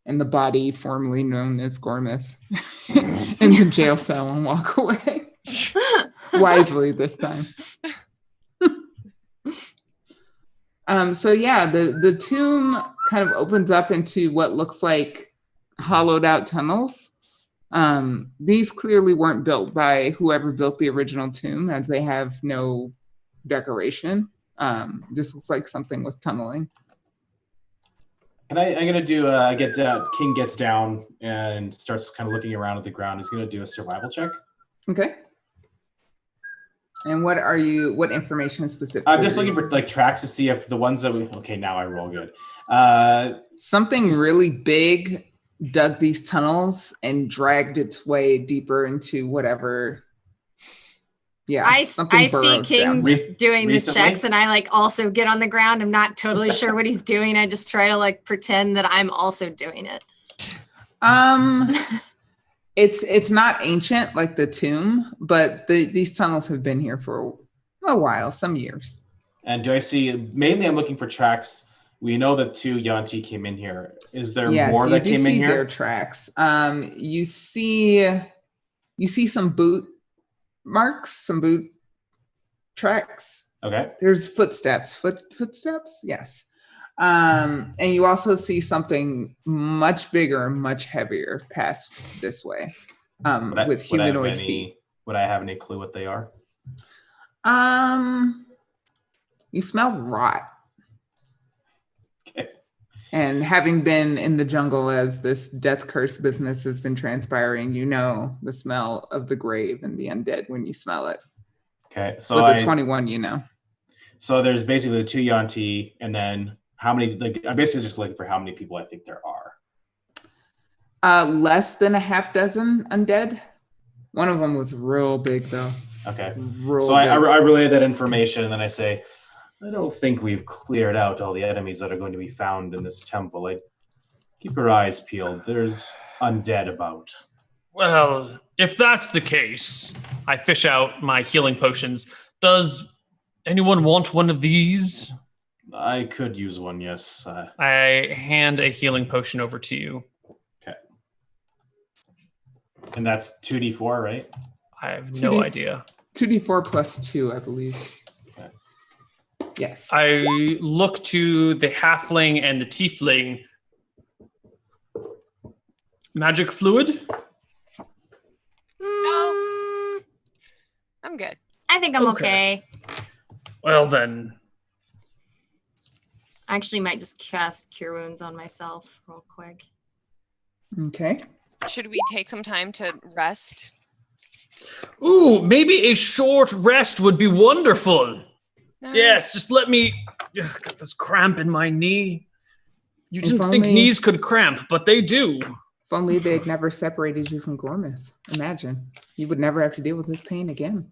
and the body formerly known as Gormith in the jail cell and walk away. Wisely this time. The tomb kind of opens up into what looks like hollowed out tunnels. These clearly weren't built by whoever built the original tomb, as they have no decoration. Just looks like something was tunneling. And I'm gonna do King gets down and starts kind of looking around at the ground. He's gonna do a survival check. Okay. And what information specifically? I'm just looking for tracks to see if the ones that now I roll good. Something really big dug these tunnels and dragged its way deeper into whatever. Yeah, I see King doing the checks, and I also get on the ground. I'm not totally sure what he's doing. I just try to pretend that I'm also doing it. It's not ancient like the tomb, but these tunnels have been here for a while, some years. And do I see? Mainly, I'm looking for tracks. We know that 2 Yanti came in here. Is there more that came in here? Their tracks. You see some boot marks, some boot tracks. Okay. There's footsteps. Footsteps? Yes. And you also see something much bigger, much heavier pass this way with humanoid feet. Would I have any clue what they are? You smell rot. Okay. And having been in the jungle as this death curse business has been transpiring, you know the smell of the grave and the undead when you smell it. Okay, so with the 21, you know. So there's basically the 2 Yanti, and then how many? I'm basically just looking for how many people I think there are. Less than a half dozen undead. One of them was real big, though. Okay. I relay that information, and then I say, I don't think we've cleared out all the enemies that are going to be found in this temple. Keep your eyes peeled. There's undead about. Well, if that's the case, I fish out my healing potions. Does anyone want one of these? I could use one, yes. I hand a healing potion over to you. Okay. And that's 2d4, right? I have no idea. 2d4 plus 2, I believe. Okay. Yes. I look to the halfling and the tiefling. Magic fluid? I'm good. I think I'm Okay. okay. Well then, I actually might just cast Cure Wounds on myself real quick. Okay. Should we take some time to rest? ooh, maybe a short rest would be wonderful. No. Yes, just let me. Ugh, got this cramp in my knee. You If didn't think only- knees could cramp, but they do. If only they'd never separated you from Gormith. Imagine. You would never have to deal with this pain again.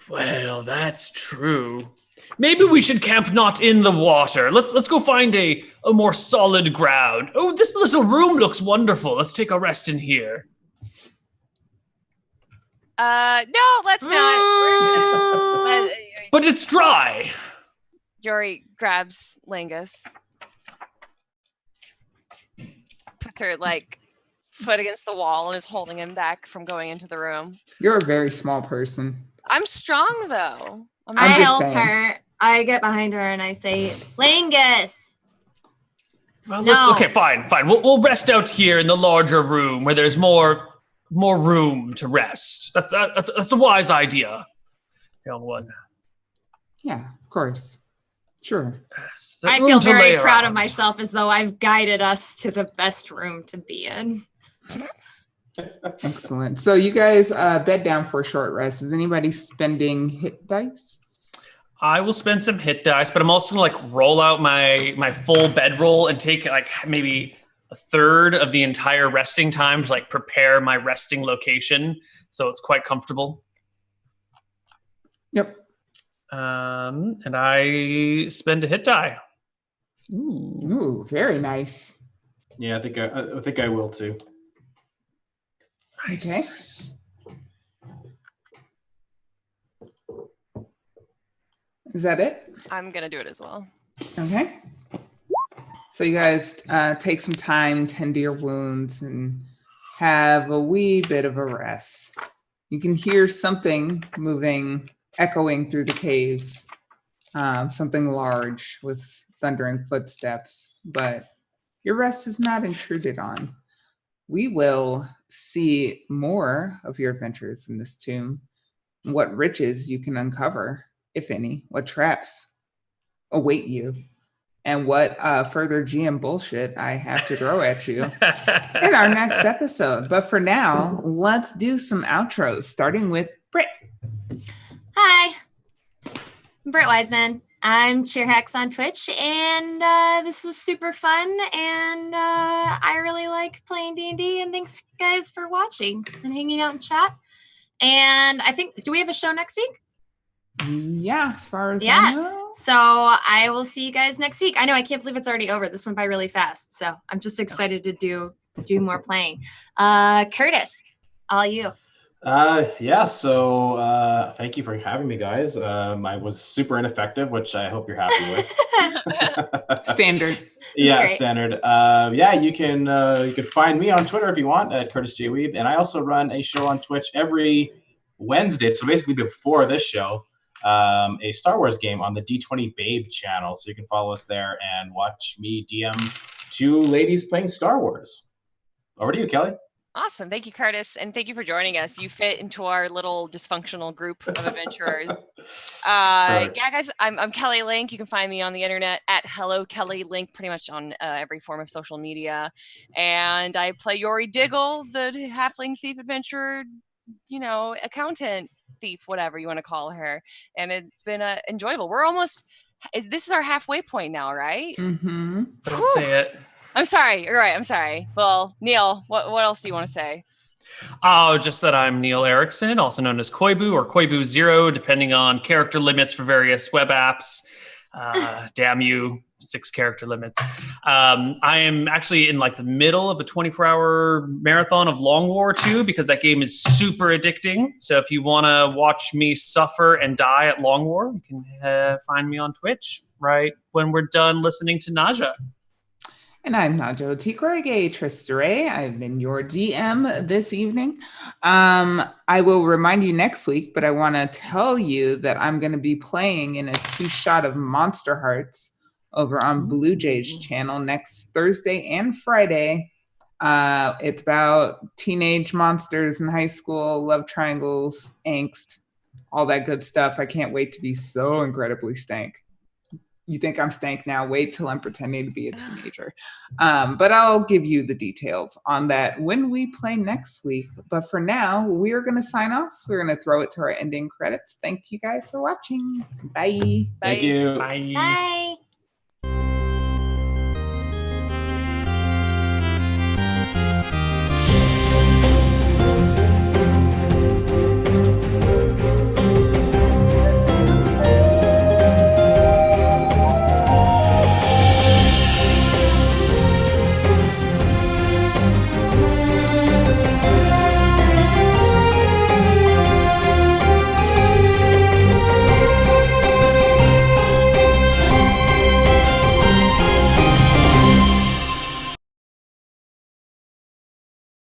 Well, that's true. Maybe we should camp not in the water. Let's go find a more solid ground. Oh, this little room looks wonderful. Let's take a rest in here. No, let's not. But it's dry. Yori grabs Langus, puts her like foot against the wall, and is holding him back from going into the room. You're a very small person. I'm strong though. I'm I just help saying. her. I get behind her and I say, Langus. Well, No. okay, fine. We'll rest out here in the larger room where there's more room to rest. That's a wise idea, young one. Yeah, of course. Sure. Yes, I room feel to lay very proud of around. myself as though I've guided us to the best room to be in. Excellent. So you guys bed down for a short rest. Is anybody spending hit dice? I will spend some hit dice, but I'm also gonna like roll out my full bedroll and take like maybe a third of the entire resting time to like prepare my resting location, so it's quite comfortable. Yep. And I spend a hit die. Ooh. Ooh, very nice. Yeah, I think I will too. Nice. Is that it? I'm gonna do it as well. Okay. So you guys take some time, tend to your wounds, and have a wee bit of a rest. You can hear something moving, echoing through the caves, something large with thundering footsteps, but your rest is not intruded on. We will see more of your adventures in this tomb, what riches you can uncover, if any, what traps await you, and what further GM bullshit I have to throw at you in our next episode. But for now, let's do some outros, starting with Britt. Hi, I'm Britt Wiseman. I'm Cheerhex on Twitch, and this was super fun, and I really like playing D&D, and thanks, guys, for watching and hanging out in chat. And I think, do we have a show next week? Yeah, as far as I Yes. know. So I will see you guys next week. I know, I can't believe it's already over. This went by really fast, so I'm just excited to do more playing. Curtis, all you. Yeah, so thank you for having me, guys. I was super ineffective, which I hope you're happy with. Standard. Yeah, great. standard. Yeah, you can find me on Twitter if you want at Curtis J. Weeb, and I also run a show on Twitch every Wednesday. So basically, before this show, a Star Wars game on the D20 Babe channel. So you can follow us there and watch me DM two ladies playing Star Wars. Over to you, Kelly. Awesome. Thank you, Curtis. And thank you for joining us. You fit into our little dysfunctional group of adventurers. Yeah, guys, I'm Kelly Link. You can find me on the internet at Hello Kelly Link, pretty much on every form of social media. And I play Yori Diggle, the halfling thief adventurer, accountant thief, whatever you want to call her. And it's been enjoyable. This is our halfway point now, right? Mm-hmm. Don't say it. I'm sorry. You're right. I'm sorry. Well, Neil, what else do you want to say? Oh, just that I'm Neil Erickson, also known as Koibu or Koibu Zero, depending on character limits for various web apps. Damn you, 6 character limits. I am actually in like the middle of a 24-hour marathon of Long War 2 because that game is super addicting. So if you want to watch me suffer and die at Long War, you can find me on Twitch right when we're done listening to Naja. And I'm Najo T. Corrigan Tristere. I've been your DM this evening. I will remind you next week, but I want to tell you that I'm going to be playing in a 2-shot of Monster Hearts over on Blue Jay's channel next Thursday and Friday. It's about teenage monsters in high school, love triangles, angst, all that good stuff. I can't wait to be so incredibly stank. You think I'm stank now? Wait till I'm pretending to be a teenager. But I'll give you the details on that when we play next week. But for now, we are going to sign off. We're going to throw it to our ending credits. Thank you guys for watching. Bye. Thank you. Bye. Bye.